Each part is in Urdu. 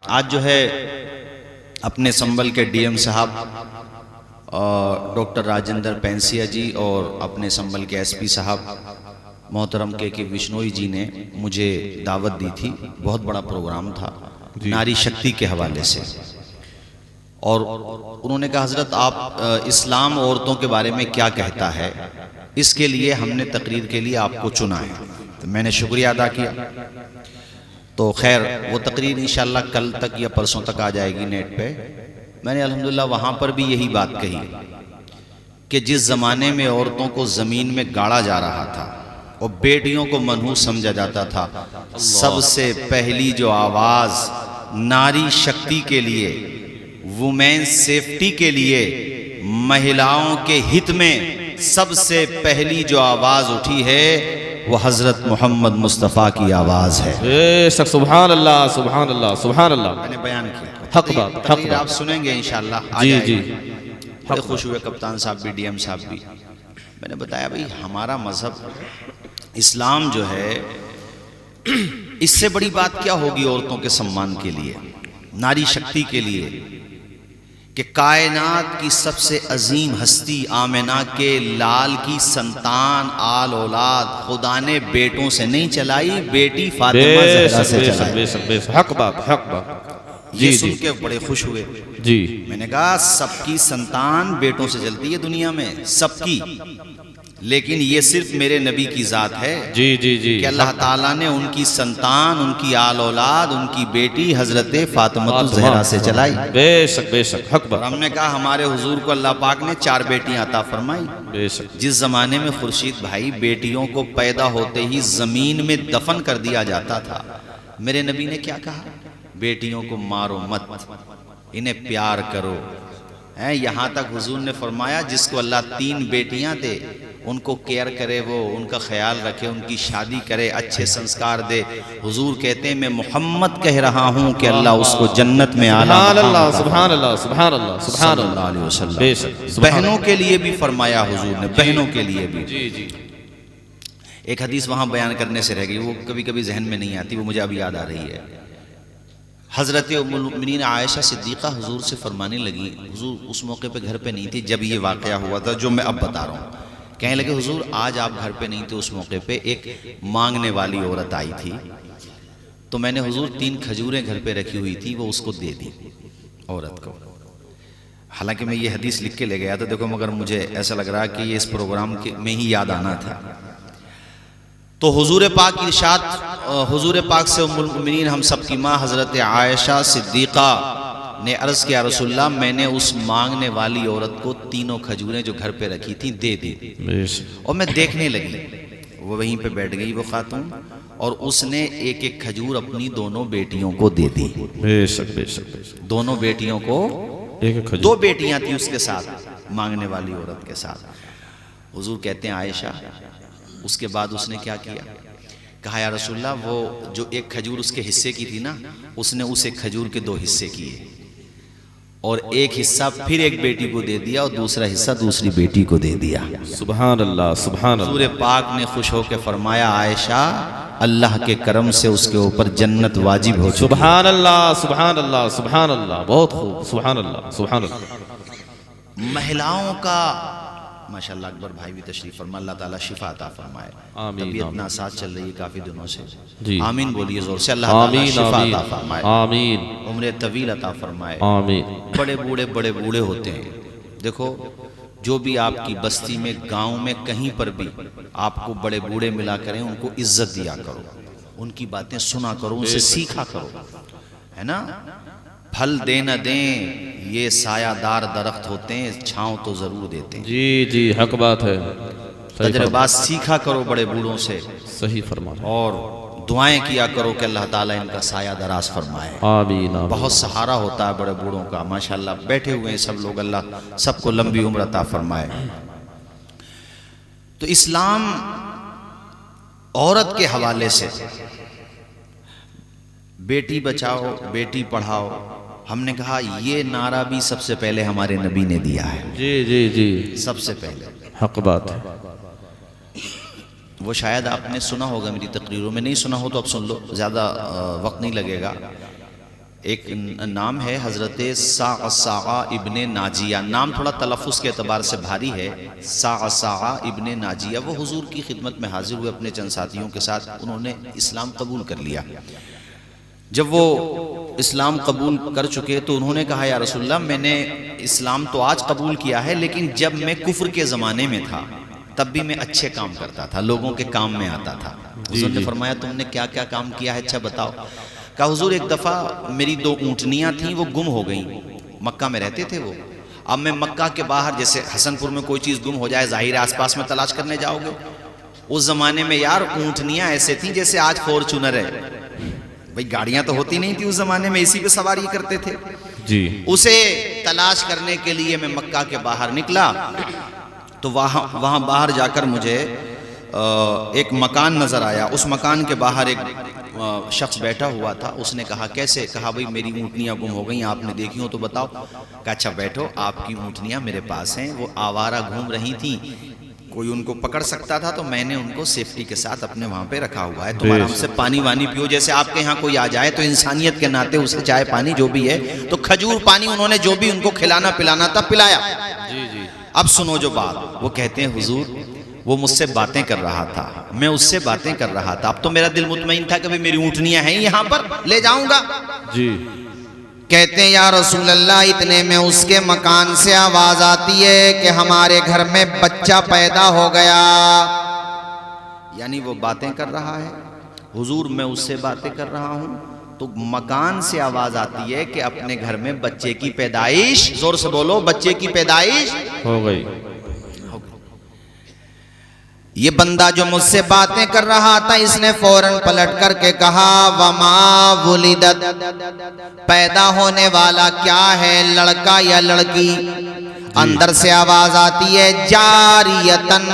آج جو ہے اپنے سنبل کے ڈی ایم صاحب ڈاکٹر راجندر پینسیا جی اور اپنے سنبل کے ایس پی صاحب محترم کے وشنوئی جی نے مجھے دعوت دی تھی. بہت بڑا پروگرام تھا ناری شکتی کے حوالے سے, اور انہوں نے کہا حضرت آپ اسلام عورتوں کے بارے میں کیا کہتا ہے, اس کے لیے ہم نے تقریر کے لیے آپ کو چنا ہے. تو میں نے شکریہ ادا کیا. تو خیر وہ تقریر انشاءاللہ کل تک یا پرسوں تک آ جائے گی نیٹ پہ. میں نے الحمدللہ وہاں پر بھی یہی بات کہی کہ جس زمانے میں عورتوں کو زمین میں گاڑا جا رہا تھا اور بیٹیوں کو منحوس سمجھا جاتا تھا, سب سے پہلی جو آواز ناری شکتی کے لیے, وومین سیفٹی کے لیے, مہلاؤں کے ہت میں سب سے پہلی جو آواز اٹھی ہے وہ حضرت محمد مصطفیٰ کی آواز ہے. بے شک سبحان اللہ سبحان اللہ سبحان اللہ. میں نے بیان کیا, حق بات, حق تقریر بات. آپ سنیں گے انشاءاللہ. جی جی بڑے خوش ہوئے کپتان صاحب بھی, ڈی ایم صاحب بھی. میں نے بتایا بھئی ہمارا مذہب اسلام جو ہے, اس سے بڑی بات کیا ہوگی عورتوں کے سمان کے لیے, ناری شکتی کے لیے, کہ کائنات کی سب سے عظیم ہستی آمنہ کے لال کی سنتان آل اولاد خدا نے بیٹوں سے نہیں چلائی, بیٹی فاطمہ زہرا سے چلائی. بے شک بے شک, حق بات حق بات. یہ سن کے بڑے خوش ہوئے. جی میں نے کہا سب کی سنتان بیٹوں سے چلتی ہے دنیا میں, سب کی, لیکن یہ صرف میرے نبی کی ذات ہے. جی جی جی, کہ اللہ تعالیٰ نے ان کی سنتان, ان کی آل اولاد, ان کی بیٹی حضرت فاطمہ زہرا سے چلائی. بے شک بے شک, حق بات. اور ہم نے کہا ہمارے حضور کو اللہ پاک نے 4 بیٹیاں عطا فرمائی. بے شک. جس زمانے میں خورشید بھائی بیٹیوں کو پیدا ہوتے ہی زمین میں دفن کر دیا جاتا تھا, میرے نبی نے کیا کہا, بیٹیوں کو مارو مت, انہیں پیار کرو. یہاں تک حضور نے فرمایا جس کو اللہ 3 بیٹیاں دے ان کو کیئر کرے, وہ ان کا خیال رکھے, ان کی شادی کرے, اچھے سنسکار دے. حضور کہتے ہیں میں محمد کہہ رہا ہوں کہ اللہ اس کو جنت میں سبحان اللہ سبحان اللہ سبحان اللہ سبحان اللہ علیہ وسلم. بے شک. بہنوں کے لیے بھی فرمایا حضور نے, بہنوں کے لیے بھی. جی جی. ایک حدیث وہاں بیان کرنے سے رہ گئی, وہ کبھی کبھی ذہن میں نہیں آتی, وہ مجھے اب یاد آ رہی ہے. حضرت ام المؤمنین عائشہ صدیقہ حضور سے فرمانے لگی, حضور اس موقع پہ گھر پہ نہیں تھی جب یہ واقعہ ہوا تھا جو میں اب بتا رہا ہوں. کہنے لگے حضور آج آپ گھر پہ نہیں تھے, اس موقع پہ ایک مانگنے والی عورت آئی تھی, تو میں نے حضور 3 کھجوریں گھر پہ رکھی ہوئی تھی, وہ اس کو دے دی عورت کو. حالانکہ میں یہ حدیث لکھ کے لے گیا تھا دیکھو, مگر مجھے ایسا لگ رہا کہ یہ اس پروگرام میں ہی یاد آنا تھا. تو حضور پاک ارشاد, حضور پاک سے ام المؤمنین ہم سب کی ماں حضرت عائشہ صدیقہ نے عرض کیا رسول اللہ میں نے اس مانگنے والی عورت کو 3 کھجوریں جو گھر پہ رکھی تھی دے دی. اور میں دیکھنے لگی, وہ وہیں پہ بیٹھ گئی وہ خاتون, اور اس نے ایک ایک کھجور اپنی دونوں بیٹیوں کو دے دی. بے شک بے شک. دونوں بیٹیوں کو, 2 بیٹیاں تھیں اس کے ساتھ, مانگنے والی عورت کے ساتھ. حضور کہتے ہیں عائشہ, اس کے بعد اس نے کیا کیا, کہا یا رسول اللہ وہ جو ایک کھجور اس کے حصے کی تھی نا, اس نے اس ایک کھجور کے 2 حصے کیے, اور ایک حصہ پھر ایک بیٹی کو دے دیا, اور دوسرا حصہ دوسری بیٹی کو دے دیا. سبحان اللہ سبحان اللہ. حضور پاک نے خوش ہو کے فرمایا عائشہ اللہ کے کرم سے اس کے اوپر جنت واجب ہو چکی. سبحان اللہ سبحان اللہ سبحان اللہ, بہت خوب, سبحان اللہ سبحان اللہ. مہلاؤں کا ماشاءاللہ اکبر بھائی بھی تشریف فرما, اللہ تعالیٰ شفا عطا فرمائے. طبیعت ناساز چل رہی ہے کافی دنوں سے, آمین بولیے زور سے. اللہ تعالیٰ شفا عطا فرمائے, آمین. عمر طویل عطا فرمائے, آمین. بڑے بوڑھے ہوتے ہیں. دیکھو جو بھی آپ کی بستی میں, گاؤں میں, کہیں پر بھی آپ کو بڑے بوڑھے ملا کریں, ان کو عزت دیا کرو, ان کی باتیں سنا کرو, ان سے سیکھا کرو, ہے نا. پھل دیں نہ دیں یہ سایہ دار درخت ہوتے ہیں, چھاؤں تو ضرور دیتے ہیں. جی جی حق بات ہے. تجربات سیکھا کرو بڑے بوڑھوں سے, صحیح فرمایا, اور دعائیں کیا کرو کہ اللہ تعالیٰ ان کا سایہ دراز فرمائے. آمین. بہت سہارا ہوتا ہے بڑے بوڑھوں کا, ماشاءاللہ بیٹھے ہوئے ہیں سب لوگ, اللہ سب کو لمبی عمر عطا فرمائے. تو اسلام عورت کے حوالے سے بیٹی بچاؤ بیٹی پڑھاؤ, ہم نے کہا یہ نعرہ بھی سب سے پہلے ہمارے نبی نے دیا ہے. جی جی جی, سب سے پہلے, حق بات ہے. وہ شاید آپ نے سنا ہوگا میری تقریروں میں, نہیں سنا ہو تو اب سن لو, زیادہ وقت نہیں لگے گا. ایک نام ہے حضرت صعصع ابن ناجیہ، نام تھوڑا تلفظ کے اعتبار سے بھاری ہے، صعصع ابن ناجیہ، وہ حضور کی خدمت میں حاضر ہوئے اپنے چند ساتھیوں کے ساتھ، انہوں نے اسلام قبول کر لیا۔ جب وہ اسلام قبول کر چکے تو انہوں نے کہا یا رسول اللہ میں نے اسلام تو آج قبول کیا ہے، لیکن جب میں کفر کے زمانے میں تھا تب بھی میں اچھے کام کرتا تھا، لوگوں کے کام میں آتا تھا۔ حضور نے فرمایا تم نے کیا کیا کام کیا ہے، اچھا بتاؤ۔ کہا حضور ایک دفعہ میری 2 اونٹنیاں تھیں، وہ گم ہو گئیں، مکہ میں رہتے تھے وہ، اب میں مکہ کے باہر جیسے حسن پور میں کوئی چیز گم ہو جائے ظاہر آس پاس میں تلاش کرنے جاؤ گے، اس زمانے میں یار اونٹنیاں ایسے تھیں جیسے آج فورچونر ہے، بھئی گاڑیاں تو ہوتی نہیں تھی اس زمانے میں، اسی پہ سواری کرتے تھے جی۔ اسے تلاش کرنے کے لیے میں مکہ کے باہر نکلا تو وہاں باہر جا کر مجھے ایک مکان نظر آیا، اس مکان کے باہر ایک شخص بیٹھا ہوا تھا، اس نے کہا کیسے؟ کہا بھئی میری اونٹنیاں گم ہو گئیں، آپ نے دیکھی ہو تو بتاؤ۔ کہا اچھا بیٹھو، آپ کی اونٹنیاں میرے پاس ہیں، وہ آوارہ گھوم رہی تھیں، کوئی ان کو پکڑ سکتا تھا تو میں نے ان کو سیفٹی کے ساتھ اپنے وہاں پہ رکھا ہوا ہے، تم آرام سے پانی وانی پیو، جیسے آپ کے یہاں کوئی آ جائے تو انسانیت کے ناطے اسے چائے پانی جو بھی ہے تو کھجور پانی انہوں نے جو بھی ان کو کھلانا پلانا تھا پلایا۔ اب سنو جو بات، وہ کہتے ہیں حضور وہ مجھ سے باتیں کر رہا تھا، میں اس سے باتیں کر رہا تھا، اب تو میرا دل مطمئن تھا کہ میری اونٹنیاں ہیں یہاں پر، لے جاؤں گا۔ جی۔ کہتے ہیں یا رسول اللہ اتنے میں اس کے مکان سے آواز آتی ہے کہ ہمارے گھر میں بچہ پیدا ہو گیا، یعنی وہ باتیں کر رہا ہے، حضور میں اس سے باتیں کر رہا ہوں تو مکان سے آواز آتی ہے کہ اپنے گھر میں بچے کی پیدائش، زور سے بولو، بچے کی پیدائش ہو گئی۔ یہ بندہ جو مجھ سے باتیں کر رہا تھا اس نے فوراً پلٹ کر کے کہا وما ولدت، پیدا ہونے والا کیا ہے، لڑکا یا لڑکی؟ اندر سے آواز آتی ہے جاریتن،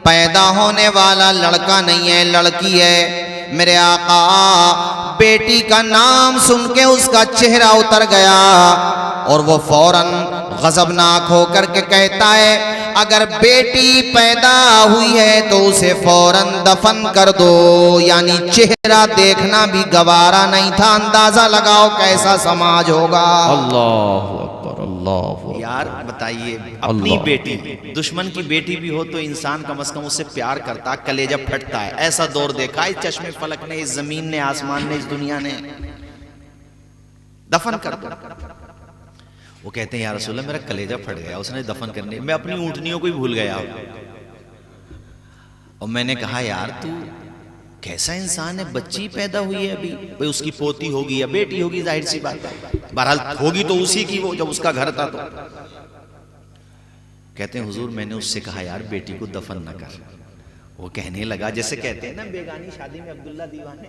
پیدا ہونے والا لڑکا نہیں ہے لڑکی ہے۔ میرے آقا بیٹی کا نام سن کے اس کا چہرہ اتر گیا اور وہ فوراً غضبناک ہو کر کے کہتا ہے اگر بیٹی پیدا ہوئی ہے تو اسے فوراً دفن کر دو، یعنی چہرہ دیکھنا بھی گوارا نہیں تھا، اندازہ لگاؤ کیسا سماج ہوگا۔ اللہ اکبر، اللہ اکبر۔ یار بتائیے اپنی بیٹی، دشمن کی بیٹی بھی ہو تو انسان کم از کم اس سے پیار کرتا، کلیجہ پھٹتا ہے، ایسا دور دیکھا اس چشم فلک نے، اس زمین نے، آسمان نے، اس دنیا نے، دفن کر دو۔ وہ کہتے ہیں یا رسول اللہ میرا کلیجہ پھٹ گیا، اس نے دفن کرنے، میں اپنی اونٹنیوں کو ہی بھول گیا، اور میں نے کہا یار تو کیسا انسان ہے، بچی پیدا ہوئی ہے ابھی، بھئی اس کی پوتی ہوگی یا بیٹی ہوگی، ظاہر سی بات ہے، بہرحال ہوگی تو اسی کی، وہ جب اس کا گھر تھا تو۔ کہتے ہیں حضور میں نے اس سے کہا یار بیٹی کو دفن نہ کر، وہ کہنے لگا جیسے کہتے ہیں نا بیگانی شادی میں عبداللہ دیوانے،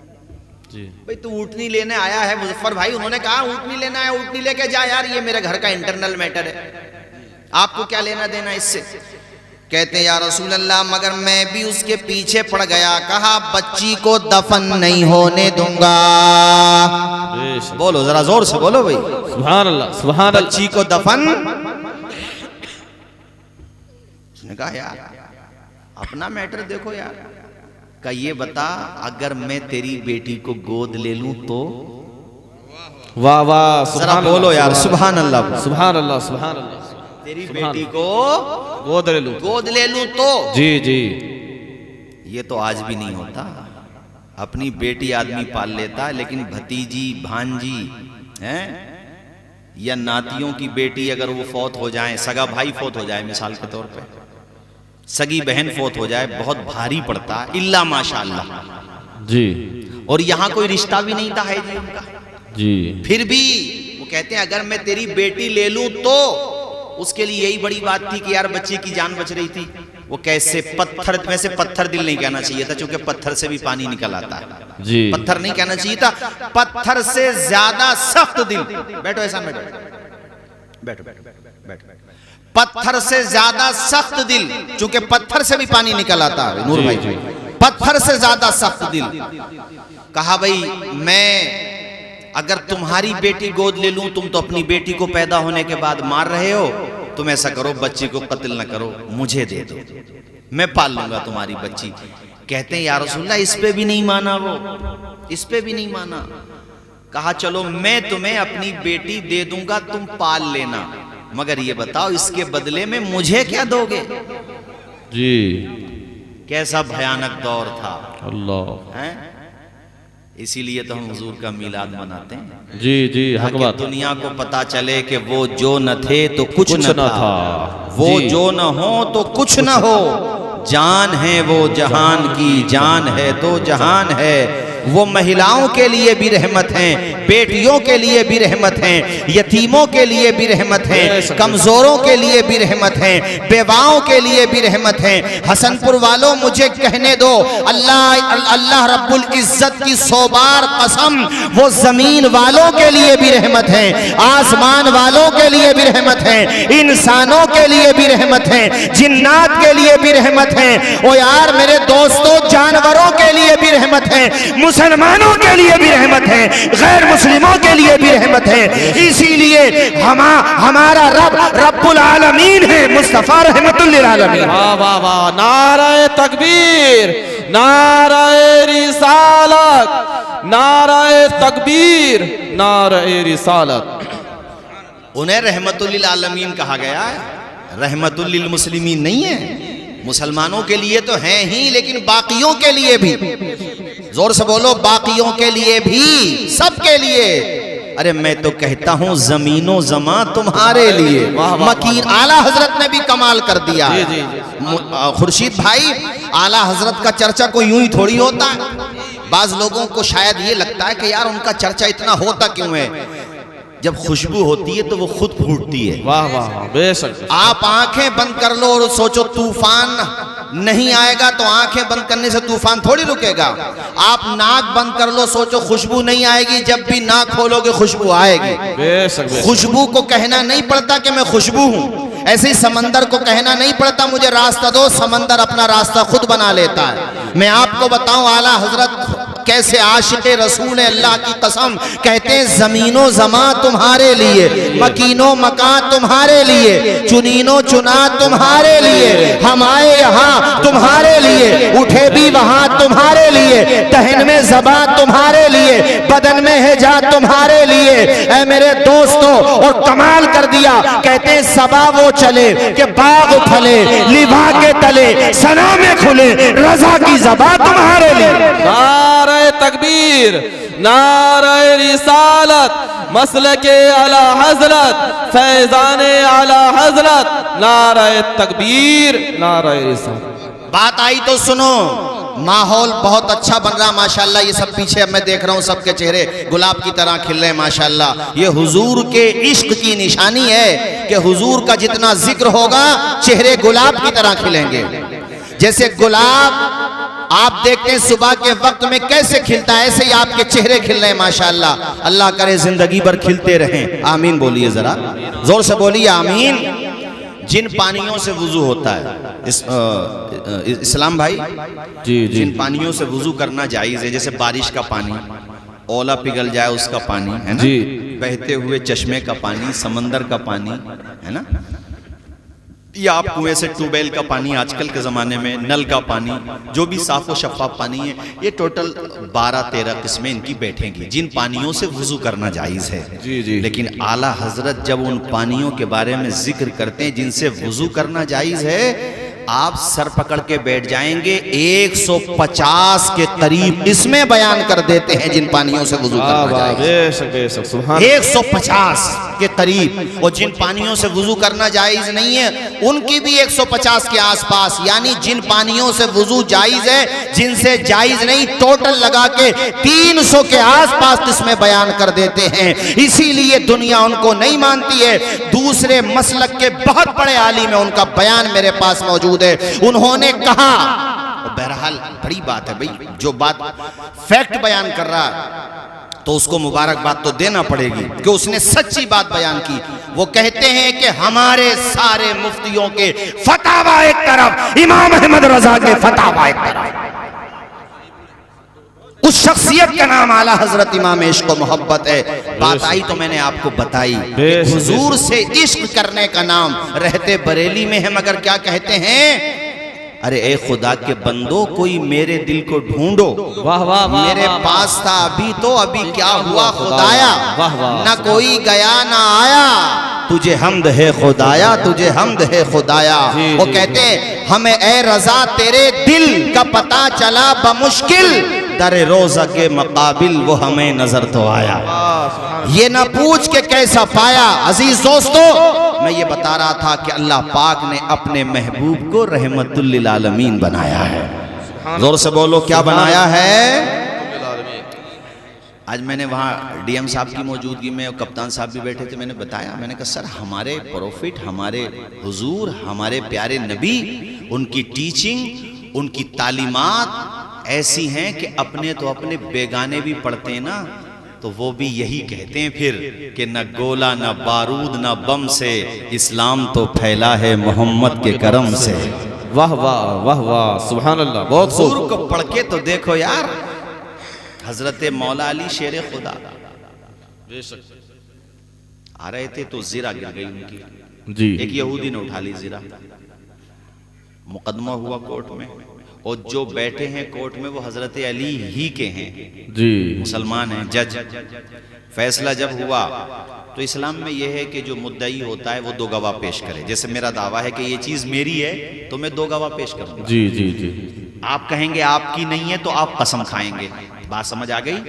بھئی تو اونٹنی لینے آیا ہے مظفر بھائی، انہوں نے کہا اونٹنی لینا ہے، اونٹنی لے کے جا یار، یہ میرے گھر کا انٹرنل میٹر ہے، آپ کو کیا لینا دینا اس سے؟ کہتے ہیں یا رسول اللہ مگر میں بھی اس کے پیچھے پڑ گیا، کہا بچی کو دفن نہیں ہونے دوں گا۔ بولو ذرا زور سے بولو بھئی، سبحان اللہ، سبحان اللہ۔ بچی کو دفن، اس نے کہا یار اپنا میٹر دیکھو یار، کہ یہ بتا اگر میں تیری بیٹی کو گود لے لوں تو؟ واہ واہ، ذرا بولو یار سبحان اللہ، سبحان اللہ، سبحان اللہ۔ تیری بیٹی کو گود لے لوں، گود لے لوں تو؟ جی جی۔ یہ تو آج بھی نہیں ہوتا، اپنی بیٹی آدمی پال لیتا لیکن بھتیجی بھانجی ہیں یا ناتیوں کی بیٹی اگر وہ فوت ہو جائیں، سگا بھائی فوت ہو جائے مثال کے طور پہ، سگی بہن فوت ہو جائے، بہت بھاری پڑتا ہے، الا ماشاءاللہ جی۔ اور یہاں کوئی رشتہ بھی نہیں تھا ہے جی ان کا، جی۔ پھر بھی وہ کہتے ہیں اگر میں تیری بیٹی لے لوں تو؟ اس کے لیے یہی بڑی بات تھی کہ یار بچے کی جان بچ رہی تھی، وہ کیسے پتھر میں سے، پتھر دل نہیں کہنا چاہیے تھا چونکہ پتھر سے بھی پانی نکل آتا ہے، جی۔ پتھر نہیں کہنا چاہیے تھا، پتھر سے زیادہ سخت دل، بیٹھو ایسا میں بیٹھو، پتھر سے زیادہ سخت دل، چونکہ پتھر سے بھی پانی نکل آتا ہے نور بھائی، پتھر سے زیادہ سخت دل۔ کہا بھئی میں اگر تمہاری بیٹی گود لے لوں، تم تو اپنی بیٹی کو پیدا ہونے کے بعد مار رہے ہو، تم ایسا کرو بچی کو قتل نہ کرو، مجھے دے دو، میں پال لوں گا تمہاری بچی۔ کہتے ہیں یا رسول اللہ اس پہ بھی نہیں مانا، وہ اس پہ بھی نہیں مانا، کہا چلو میں تمہیں اپنی بیٹی دے دوں گا، تم پال لینا، مگر یہ بتاؤ اس کے بدلے میں مجھے کیا دو گے؟ جی کیسا بھیانک دور تھا اللہ، اسی لیے تو ہم حضور کا میلاد مناتے ہیں، جی جی حق تاکہ بات، دنیا کو پتا چلے کہ وہ جو نہ تھے تو کچھ نہ تھا، وہ جی جو نہ ہو تو کچھ نہ ہو، جان ہے وہ جہان کی، جان ہے تو جہان ہے، وہ مہیلاؤں کے لیے بھی رحمت ہیں، بیٹیوں کے لیے بھی رحمت ہیں، یتیموں کے لیے بھی رحمت ہیں، کمزوروں کے لیے بھی رحمت ہیں، بیواؤں کے لیے بھی رحمت ہیں۔ حسن پور والوں مجھے کہنے دو، اللہ رب العزت کی 100 بار قسم، وہ زمین والوں کے لیے بھی رحمت ہیں، آسمان والوں کے لیے بھی رحمت ہیں، انسانوں کے لیے بھی رحمت ہیں، جنات کے لیے بھی رحمت ہیں، او یار میرے دوستو جانوروں کے لیے بھی رحمت ہیں، مسلمانوں کے لیے بھی رحمت ہے، غیر مسلموں کے لیے بھی رحمت ہے۔ اسی لیے ہمارا رب رب العالمین ہے، مصطفیٰ رحمت للعالمین۔ واہ واہ واہ، نعرہ تکبیر، نعرہ رسالت، نعرہ تکبیر، نعرہ رسالت۔ انہیں رحمت للعالمین کہا گیا ہے، رحمت للمسلمین نہیں ہے۔ مسلمانوں کے لیے تو ہیں ہی، لیکن باقیوں کے لیے بھی، زور سے بولو، باقیوں کے لیے بھی، سب کے لیے۔ ارے میں تو کہتا ہوں زمین و زمان تمہارے لیے۔ مکین اعلیٰ حضرت نے بھی کمال کر دیا۔ خورشید بھائی، اعلیٰ حضرت کا چرچا کوئی یوں ہی تھوڑی ہوتا ہے۔ بعض لوگوں کو شاید یہ لگتا ہے کہ یار ان کا چرچا اتنا ہوتا کیوں ہے؟ جب خوشبو ہوتی ہے تو وہ خود پھوٹتی ہے۔ واہ واہ بے شک۔ آپ آنکھیں بند کر لو اور سوچو طوفان نہیں آئے گا، تو آنکھیں بند کرنے سے طوفان تھوڑی رکے گا۔ آپ ناک بند کر لو، سوچو خوشبو نہیں آئے گی، جب بھی ناک کھولو گے خوشبو آئے گی۔ بے شک۔ خوشبو کو کہنا نہیں پڑتا کہ میں خوشبو ہوں، ایسے ہی سمندر کو کہنا نہیں پڑتا مجھے راستہ دو، سمندر اپنا راستہ خود بنا لیتا ہے۔ میں آپ کو بتاؤں اعلیٰ حضرت کیسے عاشق رسول اللہ کی قسم کہتے ہیں زمین و زمان تمہارے لیے، مکین و مکان تمہارے لیے، چنین و چنا تمہارے لیے، ہم آئے یہاں تمہارے لیے، اٹھے بھی وہاں تمہارے لیے، دہن میں زبان تمہارے لیے، بدن میں حجاب تمہارے لیے۔ اے میرے دوستو، اور کمال کر دیا، کہتے ہیں صبا وہ چلے کہ باغ پھلے، لبا کے تلے ثنا میں کھلے، رضا کی زبان تمہارے لیے۔ نعرہ تکبیر، نعرہ رسالت، مسلک اعلی حضرت، فیضان اعلی حضرت، نعرہ تکبیر، نعرہ رسالت۔ بات آئی تو سنو، ماحول بہت اچھا بن رہا ماشاءاللہ۔ یہ سب پیچھے اب میں دیکھ رہا ہوں، سب کے چہرے گلاب کی طرح کھل رہے ہیں ماشاءاللہ۔ یہ حضور کے عشق کی نشانی ہے کہ حضور کا جتنا ذکر ہوگا چہرے گلاب کی طرح کھلیں گے۔ جیسے گلاب آپ دیکھتے ہیں صبح کے وقت میں کیسے کھلتا ہے، ایسے ہی آپ کے چہرے کھل رہے ہیں ماشاءاللہ۔ اللہ کرے زندگی بھر کھلتے رہیں، آمین بولیے ذرا، زور سے بولیے آمین۔ جن پانیوں سے وضو ہوتا ہے اسلام بھائی، جن پانیوں سے وضو کرنا جائز ہے، جیسے بارش کا پانی، اولا پگھل جائے اس کا پانی ہے نا، بہتے ہوئے چشمے کا پانی، سمندر کا پانی ہے نا، یا آپ کنویں سے ٹیوب کا پانی، آج کل کے زمانے میں نل کا پانی، جو بھی صاف و شفاف پانی ہے، یہ ٹوٹل 12-13 قسمیں ان کی بیٹھیں گی جن پانیوں سے وضو کرنا جائز ہے۔ لیکن اعلیٰ حضرت جب ان پانیوں کے بارے میں ذکر کرتے ہیں جن سے وضو کرنا جائز ہے، آپ سر پکڑ کے بیٹھ جائیں گے، 150 کے قریب اس میں بیان کر دیتے ہیں جن پانیوں سے وضو کرنا جائز ہے۔ 150 کے قریب، اور جن پانیوں سے وضو کرنا جائز نہیں ہے ان کی بھی 150 کے آس پاس، یعنی جن پانیوں سے وضو جائز ہے، جن سے جائز نہیں، ٹوٹل لگا کے 300 کے آس پاس قسمیں بیان کر دیتے ہیں۔ اسی لیے دنیا ان کو نہیں مانتی ہے۔ دوسرے مسلک کے بہت بڑے عالم ہیں، ان کا بیان میرے پاس موجود ہے۔ انہوں نے کہا، بہرحال بڑی بات ہے بھئی، جو بات فیکٹ بیان کر رہا تو اس کو مبارکباد تو دینا پڑے گی کہ اس نے سچی بات بیان کی۔ وہ کہتے ہیں کہ ہمارے سارے مفتیوں کے فتاوی ایک طرف، امام احمد رضا کے فتاوی ایک طرف، اس شخصیت کا نام اعلیٰ حضرت امام عشق و محبت ہے۔ بات آئی تو میں نے آپ کو بتائی کہ حضور سے عشق کرنے کا نام رہتے بریلی میں ہے، مگر کیا کہتے ہیں؟ ارے اے خدا کے بندو کوئی میرے دل کو ڈھونڈو، واہ واہ واہ میرے واہ پاس تھا ابھی تو ابھی کیا ہوا خدایا، واہ واہ نہ کوئی گیا نہ آیا، تجھے حمد ہے خدایا، تجھے حمد ہے خدایا۔ جی وہ جی کہتے ہیں ہمیں اے رضا تیرے دل کا پتہ چلا بمشکل، در روزہ کے مقابل وہ ہمیں نظر تو آیا، یہ نہ پوچھ کے کیسا پایا۔ عزیز دوستو میں یہ بتا رہا تھا کہ اللہ پاک نے اپنے محبوب کو رحمت للعالمین بنایا ہے۔ زور سے بولو کیا بنایا ہے؟ آج میں نے وہاں ڈی ایم صاحب کی موجودگی میں اور کپتان صاحب بھی بیٹھے تھے، میں نے بتایا، میں نے کہا سر ہمارے پروفٹ، ہمارے حضور، ہمارے پیارے نبی، ان کی ٹیچنگ، ان کی تعلیمات ایسی ہیں کہ اپنے تو اپنے بیگانے بھی پڑھتے ہیں نا تو وہ بھی یہی کہتے ہیں پھر کہ نہ گولا نہ بارود نہ بم سے اسلام تو پھیلا ہے محمد کے کرم سے۔ واہ واہ واہ واہ سبحان اللہ، بہت حضور خوب۔ کو پڑھ کے تو دیکھو یار، حضرت مولا علی شیر خدا آ رہے تھے تو زرہ گر گئی ان کی، جی ایک یہودی نے اٹھا لی زرہ، مقدمہ ہوا کورٹ میں، اور جو بیٹھے ہیں کورٹ میں وہ حضرت علی ہی کے ہیں، جی مسلمان ہیں، جج۔ فیصلہ جب ہوا تو اسلام میں یہ ہے کہ جو مدعی ہوتا ہے وہ دو گواہ پیش کرے، جیسے میرا دعویٰ ہے کہ یہ چیز میری ہے تو میں دو گواہ پیش کروں گا، جی جی جی آپ کہیں گے آپ کی نہیں ہے تو آپ قسم کھائیں گے، بات سمجھ آ گئی؟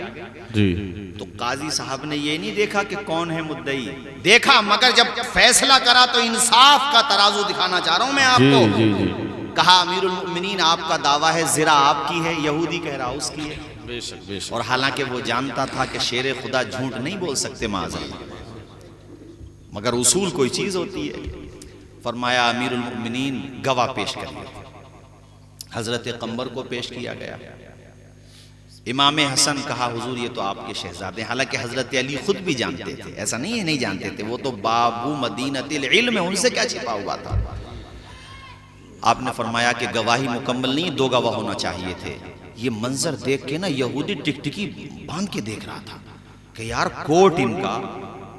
جی تو قاضی صاحب نے یہ نہیں دیکھا کہ کون ہے مدعی، دیکھا مگر جب فیصلہ کرا تو انصاف کا ترازو دکھانا چاہ رہا ہوں میں آپ جی کو۔ جی جی کہا امیر المؤمنین آپ کا دعویٰ ہے زرہ آپ کی ہے، یہودی کہہ رہا اس کی ہے، بے شک بے شک، اور حالانکہ وہ جانتا تھا کہ شیر خدا جھوٹ نہیں بول سکتے معاذاللہ، مگر اصول کوئی چیز ہوتی ہے۔ فرمایا امیر المؤمنین گواہ پیش کریے، حضرت قمبر کو پیش کیا گیا۔ امام حسن کہا حضور یہ تو آپ کے شہزادے ہیں، حالانکہ حضرت علی خود بھی جانتے تھے، ایسا نہیں ہے نہیں جانتے تھے، وہ تو بابو مدینۃ العلم ہے، ان سے کیا چھپا ہوا تھا۔ آپ نے فرمایا کہ گواہی مکمل نہیں، دو گواہ ہونا چاہیے تھے۔ یہ منظر دیکھ کے نا یہودی ٹکٹکی باندھ کے دیکھ رہا تھا کہ یار کورٹ ان کا،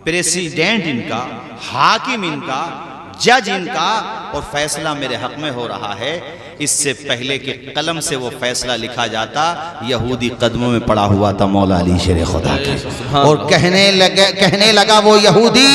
پریسیڈنٹ ان کا، حاکم ان کا، جج ان کا، اور فیصلہ میرے حق میں ہو رہا ہے، اس سے پہلے کہ قلم سے وہ فیصلہ لکھا جاتا یہودی قدموں میں پڑا ہوا تھا مولا علی شیر خدا کے، اور کہنے لگا وہ یہودی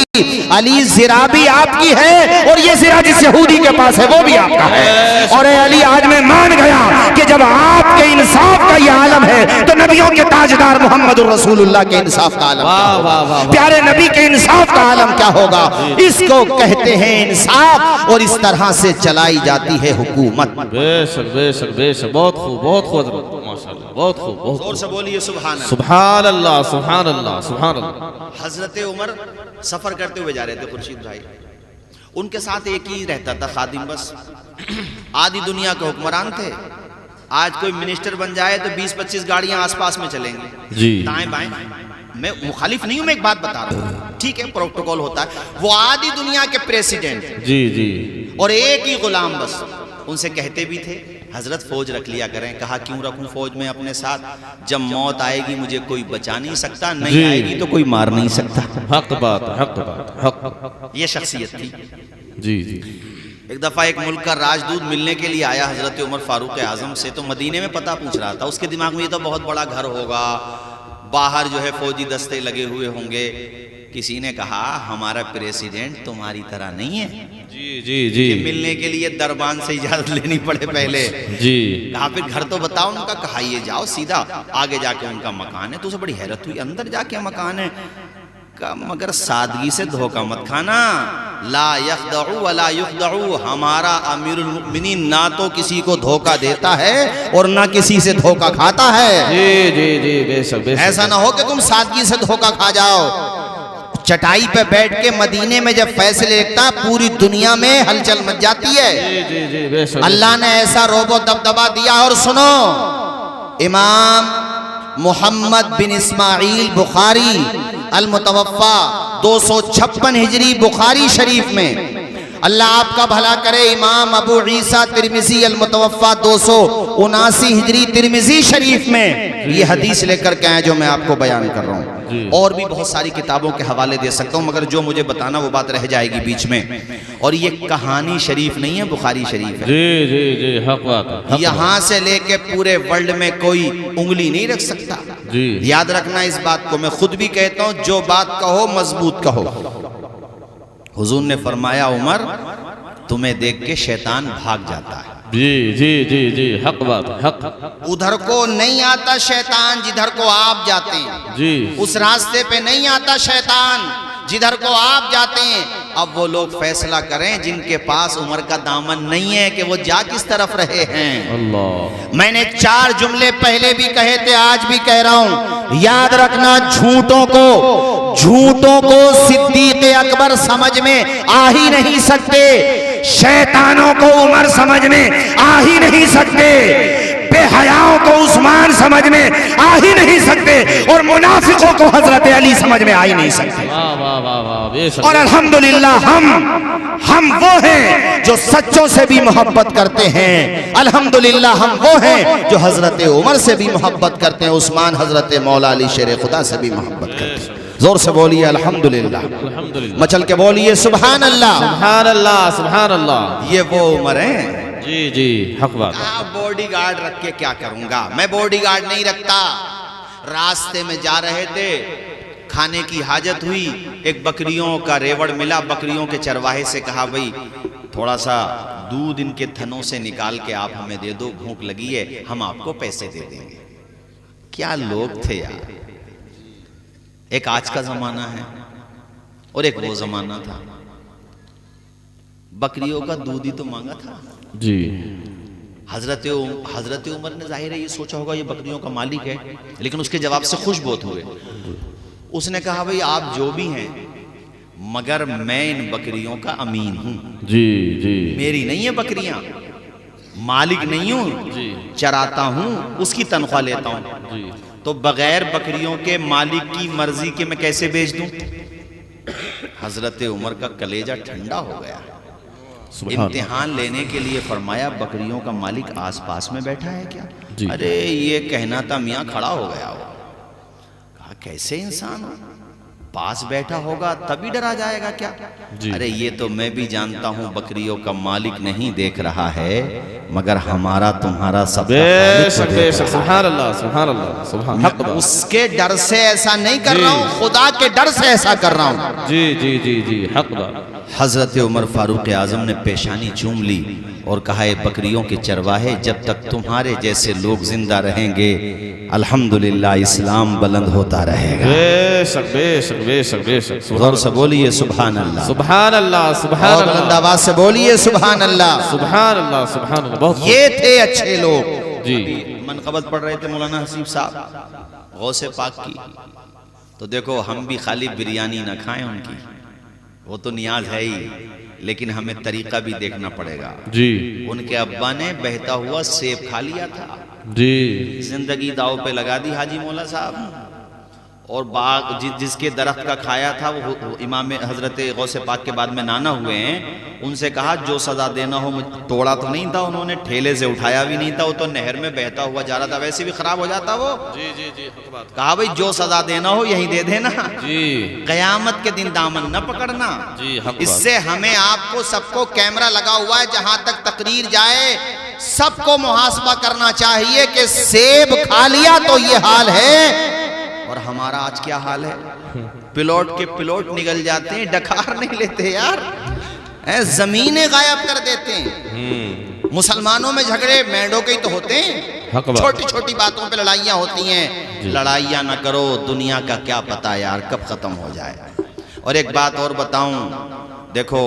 علی زرہ بھی آپ کی ہے اور یہ زرہ جس یہودی کے پاس ہے وہ بھی آپ کا ہے، اور اے علی آج میں مان گیا کہ جب آپ کے انصاف کا یہ عالم ہے تو نبیوں کے تاجدار محمد الرسول اللہ کے انصاف کا عالم کیا ہوگا، پیارے نبی کے انصاف کا عالم کیا ہوگا۔ اس کو کہتے ہیں انصاف، اور اس طرح سے چلائی جاتی ہے حکومت۔ بے شک بے شک بے شک، بہت خوب بہت خوب حضرت، ماشاءاللہ بہت خوب بہت زور خوب، سے بولیے سبحان اللہ۔ سبحان اللہ سبحان اللہ سبحان اللہ۔ حضرت عمر سفر کرتے ہوئے جا رہے تھے خورشید بھائی، ان کے ساتھ ایک ہی رہتا تھا خادم، بس آدھی دنیا کے حکمران تھے۔ آج کوئی منسٹر بن جائے تو 20-25 گاڑیاں آس پاس میں چلیں گے، جی دائیں بائیں۔ میں مخالف نہیں ہوں، میں ایک بات بتا رہا ہوں، ٹھیک ہے پروٹوکول ہوتا ہے۔ وہ آدھی دنیا کے پریسیڈنٹ جی جی اور ایک ہی غلام، بس ان سے کہتے بھی تھے حضرت فوج رکھ لیا کریں۔ کہا کیوں رکھوں فوج میں اپنے ساتھ؟ جب موت آئے گی مجھے کوئی بچا نہیں سکتا، نہیں جی آئے گی تو کوئی مار نہیں سکتا۔ حق بات حق بات حق، یہ شخصیت تھی۔ جی جی ایک دفعہ ایک ملک کا راجدوت ملنے کے لیے آیا حضرت عمر فاروق اعظم سے، تو مدینے میں پتہ پوچھ رہا تھا۔ اس کے دماغ میں یہ تو بہت بڑا گھر ہوگا، باہر جو ہے فوجی دستے لگے ہوئے ہوں گے۔ کسی نے کہا ہمارا پریسیڈنٹ تمہاری طرح نہیں ہے جی جی جی کہ ملنے کے لیے دربان سے اجازت لینی پڑے پہلے۔ جی کہا پھر گھر تو بتاؤ ان کا۔ کہا یہ جاؤ سیدھا آگے جا کے ان کا مکان ہے۔ تو اسے بڑی حیرت ہوئی، اندر جا کے مکان ہے؟ کہا مگر سادگی سے دھوکہ مت کھانا، لا یخدعو ولا یخدعو، ہمارا امیر المؤمنین نہ تو کسی کو دھوکہ دیتا ہے اور نہ کسی سے دھوکہ کھاتا ہے۔ جی جی جی بے شک بے شک، ایسا نہ ہو کہ تم سادگی سے دھوکہ کھا جاؤ۔ چٹائی پہ بیٹھ کے مدینے میں جب فیصلے لکھتا پوری دنیا میں ہلچل مچ جاتی ہے۔ جی جی جی بے شک، اللہ نے ایسا روب و دبدبا دیا۔ اور سنو، امام محمد بن اسماعیل بخاری المتوفا 256 ہجری بخاری شریف میں، اللہ آپ کا بھلا کرے، امام ابو عیسیٰ ترمذی المتوفا 279 ہجری ترمذی شریف میں یہ حدیث لے کر کے آئے جو میں آپ کو بیان کر رہا ہوں۔ اور بھی بہت ساری کتابوں کے حوالے دے سکتا ہوں، مگر جو مجھے بتانا وہ بات رہ جائے گی بیچ میں. اور یہ کہانی شریف نہیں ہے، بخاری شریف ہے. جی جی جی حق بات ہے. یہاں سے لے کے پورے ورلڈ میں کوئی انگلی نہیں رکھ سکتا. جی یاد رکھنا اس بات کو، میں خود بھی کہتا ہوں، جو بات کہو مضبوط کہو. حضور نے فرمایا عمر تمہیں دیکھ کے شیطان بھاگ جاتا ہے. جی جی جی جی حق بات ہے. حق. ادھر کو نہیں آتا شیطان جدھر کو آپ جاتے ہیں. جی اس راستے پہ نہیں آتا شیطان جدھر کو آپ جاتے ہیں. اب وہ لوگ فیصلہ کریں جن کے پاس عمر کا دامن نہیں ہے کہ وہ جا کس طرف رہے ہیں. اللہ. میں نے 4 جملے پہلے بھی کہے تھے، آج بھی کہہ رہا ہوں. یاد رکھنا، جھوٹوں کو صدیق اکبر سمجھ میں آ ہی نہیں سکتے، شیطانوں کو عمر سمجھ میں آ ہی نہیں سکتے، بے حیاؤں کو عثمان سمجھ میں آ ہی نہیں سکتے، اور منافقوں کو حضرت علی سمجھ میں آ ہی نہیں سکتے. واہ واہ واہ واہ بے شک. اور الحمدللہ ہم وہ ہیں جو سچوں سے بھی محبت کرتے ہیں. الحمدللہ ہم وہ ہیں جو حضرت عمر سے بھی محبت کرتے ہیں، عثمان حضرت مولا علی شیر خدا سے بھی محبت کرتے ہیں. زور سے بولیے الحمدللہ. الحمدللہ. مچل کے بولیے سبحان اللہ. سبحان اللہ سبحان اللہ. یہ وہ عمر ہیں. جی جی حق بات. بوڈی گارڈ رکھ کے کیا کروں گا؟ میں بوڈی گارڈ نہیں رکھتا. راستے میں جا رہے تھے، کھانے کی حاجت ہوئی، ایک بکریوں کا ریوڑ ملا. بکریوں کے چرواہے سے کہا بھئی تھوڑا سا دودھ ان کے تھنوں سے نکال کے آپ ہمیں دے دو، بھوک لگی ہے، ہم آپ کو پیسے دے دیں گے. کیا لوگ تھے یار. ایک آج کا زمانہ ہے اور ایک وہ زمانہ تھا. بکریوں کا دودھ ہی تو مانگا تھا. جی حضرت عمر نے ظاہر ہے یہ سوچا ہوگا یہ بکریوں کا مالک ہے، لیکن اس کے جواب سے خوش بہت ہوئے. اس نے کہا بھئی آپ جو بھی ہیں، مگر میں ان بکریوں کا امین ہوں. جی جی میری نہیں ہے بکریاں، مالک نہیں ہوں، چراتا ہوں، اس کی تنخواہ لیتا ہوں. جی تو بغیر بکریوں کے مالک کی مرضی کے میں کیسے بیچ دوں؟ حضرت عمر کا کلیجہ ٹھنڈا ہو گیا. امتحان لینے کے لیے فرمایا بکریوں کا مالک آس پاس میں بیٹھا ہے کیا؟ جی. ارے یہ کہنا تھا میاں کھڑا ہو گیا. وہ کہا کیسے انسان ہو؟ پاس بیٹھا ہوگا تبھی ڈرا جائے گا کیا؟ جی. ارے یہ تو میں بھی جانتا ہوں بکریوں کا مالک نہیں دیکھ رہا ہے، مگر ہمارا تمہارا سب کا بے خالق شک دیکھ بے رہا شک. ہے. سبحان اللہ سبحان اللہ سبحان حق بات. اس کے ڈر سے ایسا نہیں کر جی. رہا ہوں، خدا کے ڈر سے ایسا کر رہا ہوں. جی جی جی جی حق بات. حضرت عمر فاروق اعظم نے پیشانی چوم لی اور کہا اے بکریوں کے چرواہے، جب تک تمہارے جیسے لوگ زندہ رہیں گے الحمدللہ اسلام بلند ہوتا رہے گا. بے شک بے شک بے شک بے شک. زور سے بولیے سبحان اللہ. سبحان اللہ سبحان اور بلند اللہ آواز سے بولیے سبحان اللہ. سبحان اللہ سبحان اللہ. بہت یہ تھے اچھے لوگ. جی منقبت پڑھ رہے تھے مولانا حسیب صاحب غوث پاک کی. تو دیکھو ہم بھی خالی بریانی نہ کھائیں ان کی، وہ تو نیاز ہے ہی، لیکن ہمیں طریقہ بھی دیکھنا پڑے گا. جی ان کے ابا نے بہتا ہوا سیب کھا لیا تھا، جی زندگی داؤ پہ لگا دی حاجی مولا صاحب. اور باغ جس کے درخت کا کھایا تھا وہ امام حضرت غوث پاک کے بعد میں نانا ہوئے ہیں، ان سے کہا جو سزا دینا ہو. توڑا تو نہیں تھا انہوں نے، ٹھیلے سے اٹھایا بھی نہیں تھا، وہ تو نہر میں بہتا ہوا جا رہا تھا، ویسے بھی خراب ہو جاتا وہ. جی جی جی کہا بھئی جو سزا دینا ہو یہی دے دینا، جی قیامت کے دن دامن نہ پکڑنا. جی حق اس بات. سے ہمیں آپ کو سب کو کیمرہ لگا ہوا ہے، جہاں تک تقریر جائے سب کو محاسبہ کرنا چاہیے کہ سیب کھا لیا تو یہ حال ہے. اور ہمارا آج کیا حال ہے؟ پلوٹ کے پلوٹ نگل جاتے ہیں، ڈکار نہیں لیتے یار، زمینیں غائب کر دیتے ہیں. مسلمانوں میں جھگڑے مینڈوں کے ہی تو ہوتے ہیں، حق بات. چھوٹی چھوٹی باتوں پہ لڑائیاں ہوتی ہیں. لڑائیاں نہ کرو، دنیا کا کیا پتہ یار کب ختم ہو جائے. اور ایک بات اور بتاؤں، دیکھو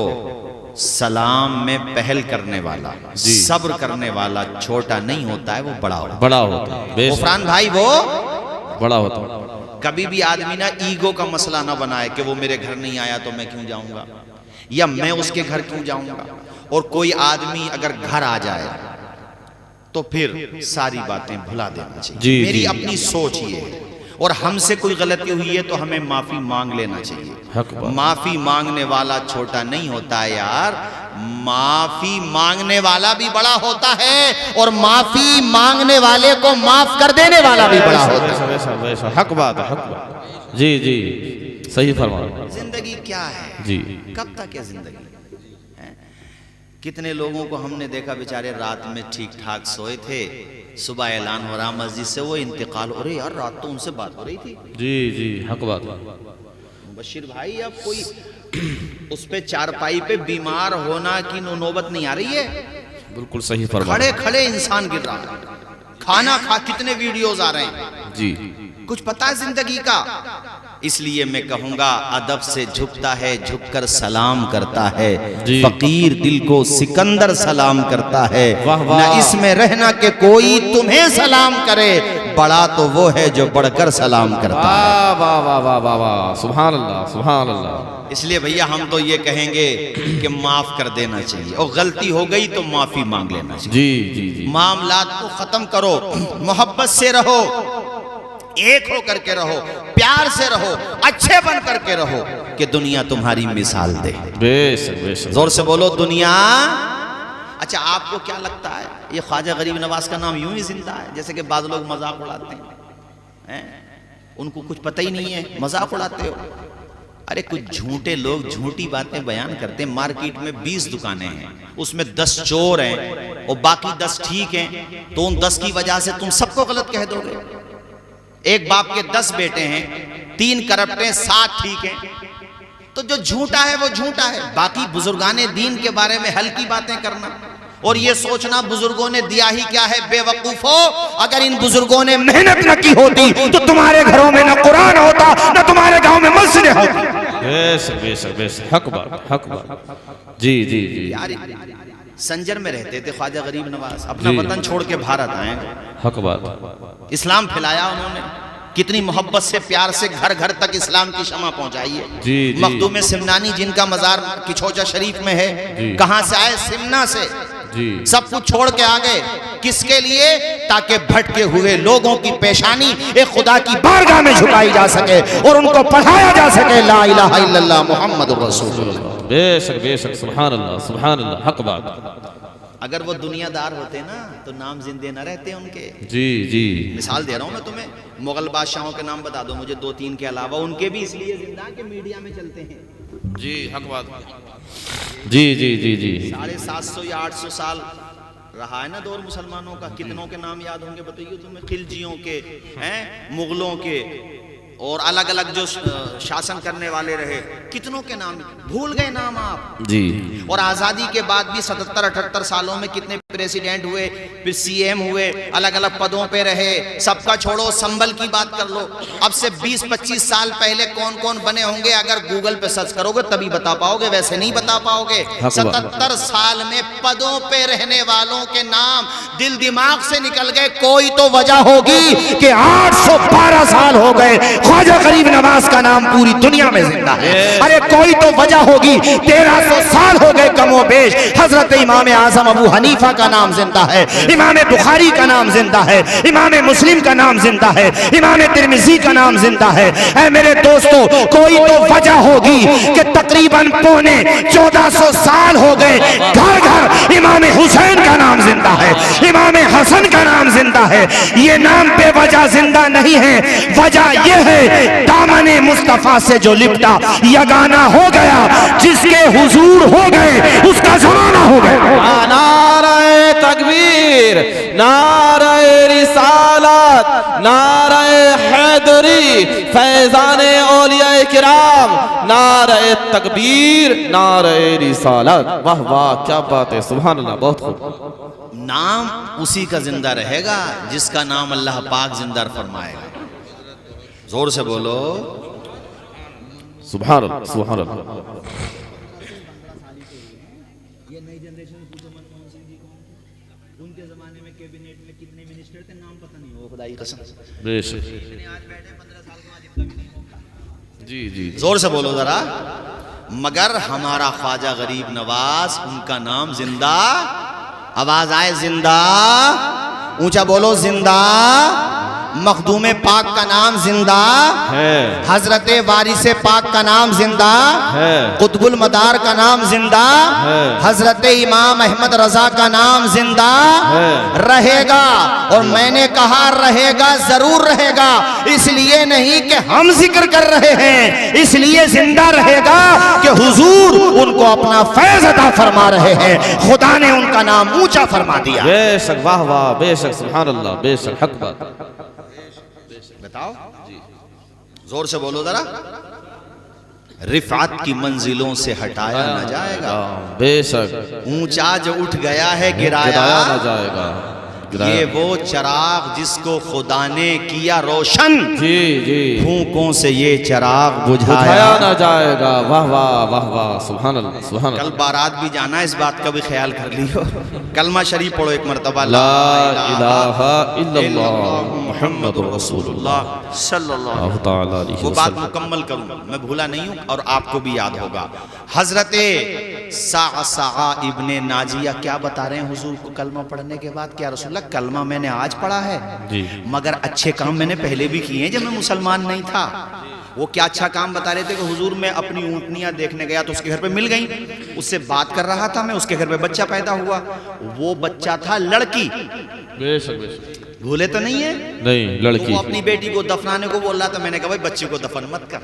سلام میں پہل کرنے والا، صبر کرنے والا چھوٹا نہیں ہوتا ہے، وہ بڑا ہوتا ہے. بڑا ہوتا ہے. بے شک غفران بھائی وہ بڑا ہوتا ہے. کبھی بھی آدمی نہ ایگو کا مسئلہ نہ بنائے کہ وہ میرے گھر نہیں آیا تو میں کیوں جاؤں گا، یا میں اس کے گھر کیوں جاؤں گا. اور کوئی آدمی اگر گھر آ جائے تو پھر ساری باتیں بھلا دینا چاہیے. جی میری جی اپنی سوچ یہ ہے. اور ہم سے کوئی غلطی ہوئی ہے تو ہمیں معافی مانگ لینا چاہیے. حق بات. معافی مانگنے والا چھوٹا نہیں ہوتا ہے یار، معافی مانگنے والا بھی بڑا ہوتا ہے، اور معافی مانگنے والے کو معاف کر دینے والا بھی بڑا ہوتا ہے. ویسا ویسا ویسا حق بات ہے. حق بات. جی جی صحیح فرمایا. زندگی کیا ہے؟ جی کب تک ہے زندگی؟ کتنے لوگوں کو ہم نے دیکھا بیچارے رات میں ٹھیک ٹھاک سوئے تھے، صبح اعلان ہو رہا مسجد سے وہ انتقال ہو رہی. یار رات تو ان سے بات ہو رہی تھی. جی جی حق بات. مبشر بھائی اب کوئی اس پہ چارپائی پہ بیمار ہونا کی نوبت نہیں آ رہی ہے. بالکل صحیح فرمایا. کھڑے کھڑے انسان گر رہا ہے. کھانا کھا کتنے ویڈیوز آ رہے ہیں. جی کچھ پتا ہے زندگی کا؟ اس لیے میں کہوں گا ادب سے جھکتا ہے، جھک کر سلام کرتا ہے. جی. فقیر دل کو سکندر سلام کرتا ہے. واہ واہ. نہ اس میں رہنا کہ کوئی تمہیں سلام کرے، بڑا تو وہ ہے جو بڑھ کر سلام کرتا ہے. واہ واہ واہ واہ واہ واہ. سبحان اللہ سبحان اللہ. اس لیے بھیا ہم تو یہ کہیں گے کہ معاف کر دینا چاہیے، اور غلطی ہو گئی تو معافی مانگ لینا چاہیے. جی جی جی. معاملات کو ختم کرو، محبت سے رہو، ایک ہو کر کے رہو، پیار سے رہو، اچھے بن کر کے رہو کہ دنیا تمہاری مثال دے. بے شک بے شک. زور سے بولو دنیا. اچھا آپ کو کیا لگتا ہے یہ خواجہ غریب نواز کا نام یوں ہی زندہ ہے؟ جیسے کہ بعض لوگ مذاق اڑاتے ہیں، ان کو کچھ پتہ ہی نہیں ہے، مذاق اڑاتے ہو. ارے کچھ جھوٹے لوگ جھوٹی باتیں بیان کرتے ہیں. مارکیٹ میں 20 دکانیں ہیں، اس میں 10 چور ہیں اور باقی 10 ٹھیک ہیں، تو ان 10 کی وجہ سے تم سب کو غلط کہہ دو گے. ایک باپ کے 10 بیٹے ہیں، 3 کرپٹ ہیں، 7 ٹھیک ہیں. تو جو جھوٹا ہے وہ جھوٹا ہے. باقی بزرگان دین کے بارے میں ہلکی باتیں کرنا اور یہ سوچنا بزرگوں نے دیا ہی کیا ہے. بے وقوفو، اگر ان بزرگوں نے محنت نہ کی ہوتی تو تمہارے گھروں میں نہ قرآن ہوتا، نہ تمہارے گاؤں میں مسجدیں ہوتی. بے شک بے شک بے شک. حق بات حق بات. جی جی جی. یار سنجر میں رہتے تھے خواجہ غریب نواز، اپنا جی. وطن چھوڑ کے بھارت آئے، حق بات. اسلام پھیلایا انہوں نے. کتنی محبت سے پیار سے گھر گھر تک اسلام کی شمع پہنچائی ہے. جی جی. مخدوم سمنانی جن کا مزار کچھوچا شریف میں ہے، جی. کہاں سے آئے؟ سمنا سے. جی. سب کچھ چھوڑ کے آگے. کس کے لیے؟ تاکہ بھٹکے ہوئے لوگوں کی پیشانی ایک خدا کی بارگاہ میں جھکائی جا سکے اور ان کو پڑھایا جا سکے لا الہ الا اللہ محمد رسول اللہ. بے شک بے شک. سبحان اللہ سبحان اللہ. حق بات. اگر وہ دنیا دار ہوتے نا تو نام زندے نہ رہتے ان کے. جی جی. مثال دے رہا ہوں میں تمہیں. مغل بادشاہوں کے نام بتا دو مجھے 2-3 کے علاوہ. ان کے بھی اس لیے زندہ کہ میڈیا میں چلتے ہیں. جی حق بات. جی جی جی جی. 750 یا 800 سال رہا ہے نا دور مسلمانوں کا. کتنوں کے نام یاد ہوں گے بتائیے تمہیں؟ خلجیوں کے، مغلوں کے، اور الگ الگ جو شاسن کرنے والے رہے، کتنوں کے نام بھول گئے نام آپ. جی. اور آزادی کے بعد بھی 77-78 سالوں میں کتنے پریسیڈنٹ ہوئے، پھر سی ایم ہوئے، الگ الگ پدوں پہ رہے. سب کا چھوڑو، سنبل کی بات کر لو. اب سے 20-25 سال پہلے کون کون بنے ہوں گے اگر گوگل پہ سرچ کرو گے تبھی بتا پاؤ گے، ویسے نہیں بتا پاؤ گے. 77 سال میں پدوں پہ رہنے والوں کے نام دل دماغ سے نکل گئے. کوئی تو وجہ ہوگی کہ 812 سال ہو گئے خواجہ غریب نواز کا نام پوری دنیا میں زندہ ہے. ارے کوئی تو وجہ ہوگی. 1300 سال ہو گئے کم و بیش حضرت امام اعظم ابو حنیفہ کا نام زندہ ہے، امام بخاری کا نام زندہ ہے، امام مسلم کا نام زندہ ہے، امام ترمذی کا نام زندہ ہے. اے میرے دوستو، کوئی تو وجہ ہوگی کہ تقریباً پونے 1400 سال ہو گئے گھر گھر امام حسین کا نام زندہ ہے، امام حسن کا نام زندہ ہے. یہ نام بے وجہ زندہ نہیں ہے. وجہ یہ ہے دامن مصطفیٰ سے جو لپٹا یگانہ ہو گیا، جس کے حضور ہو گئے اس کا زمانہ ہو گیا. نعرہ تکبیر، نعرہ رسالت، نعرہ حیدری، فیضان اولیاء کرام، نعرہ تکبیر، نعرہ رسالت. واہ واہ کیا بات ہے. سبحان اللہ. بہت خوب. نام اسی کا زندہ رہے گا جس کا نام اللہ پاک زندہ فرمائے گا. زور سے بولو سبحان اللہ سبحان اللہ. یہ نئی جنریشن میں پوچھو منموہن سنگھ جی کون تھے، ان کے زمانے میں کیبنٹ میں کتنے منسٹر تھے نام پتہ نہیں ہو. خدا کی قسم. بے شک. آج بیٹھے 15 سال کے بعد اتنا بھی نہیں ہوگا. جی جی. زور سے بولو ذرا. مگر ہمارا خواجہ غریب نواز، ان کا نام زندہ. آواز آئے زندہ. اونچا بولو زندہ. مخدوم پاک کا نام زندہ ہے، حضرت وارث پاک کا نام زندہ ہے، قطب المدار کا نام زندہ ہے، حضرت امام احمد رضا کا نام زندہ ہے، رہے گا۔ اور میں نے کہا رہے گا، ضرور رہے گا، اس لیے نہیں کہ ہم ذکر کر رہے ہیں، اس لیے زندہ رہے گا کہ حضور ان کو اپنا فیض عطا فرما رہے ہیں، خدا نے ان کا نام اونچا فرما دیا۔ بے شک، واہ واہ، بے شک، سبحان اللہ، بے شک، حق بات۔ بتاؤ زور سے بولو ذرا۔ رفعت کی منزلوں سے ہٹایا نہ جائے گا، بے شک، اونچا جو اٹھ گیا ہے گرایا گرایا نہ جائے گا، یہ وہ چراغ جس کو خدا نے کیا روشن، جی جی، پھونکوں سے یہ چراغ بجھایا بجھایا۔ نہ جائے گا، واہ واہ واہ واہ، سبحان اللہ، سبحان کل اللہ۔ بارات بھی جانا ہے، اس بات کا بھی خیال کر لیو۔ کلمہ شریف پڑھو ایک مرتبہ، لا الہ الا اللہ محمد رسول اللہ صلی اللہ اللہ تعالیٰ علیہ وہ بات وسلم۔ مکمل کروں، میں بھولا نہیں ہوں اور آپ کو بھی یاد ہوگا۔ حضرت صعصع ابن ناجیہ کیا بتا رہے ہیں حضور کو کلمہ پڑھنے کے بعد؟ کیا رسول اللہ کلمہ میں نے آج پڑھا ہے، جی، مگر اچھے کام میں نے پہلے بھی کیے ہیں جب میں مسلمان نہیں تھا۔ وہ کیا اچھا کام بتا رہے تھے کہ حضور میں اپنی اونٹنیاں دیکھنے گیا تو اس کے گھر پہ مل گئیں، اس سے بات کر رہا تھا میں، اس کے گھر پہ بچہ پیدا ہوا، وہ بچہ تھا لڑکی، بے شک، بے شک، بھولے تو نہیں ہے؟ نہیں، لڑکی وہ اپنی بیٹی کو دفنانے کو بول رہا تھا، میں نے کہا بھائی بچی کو دفن مت کر،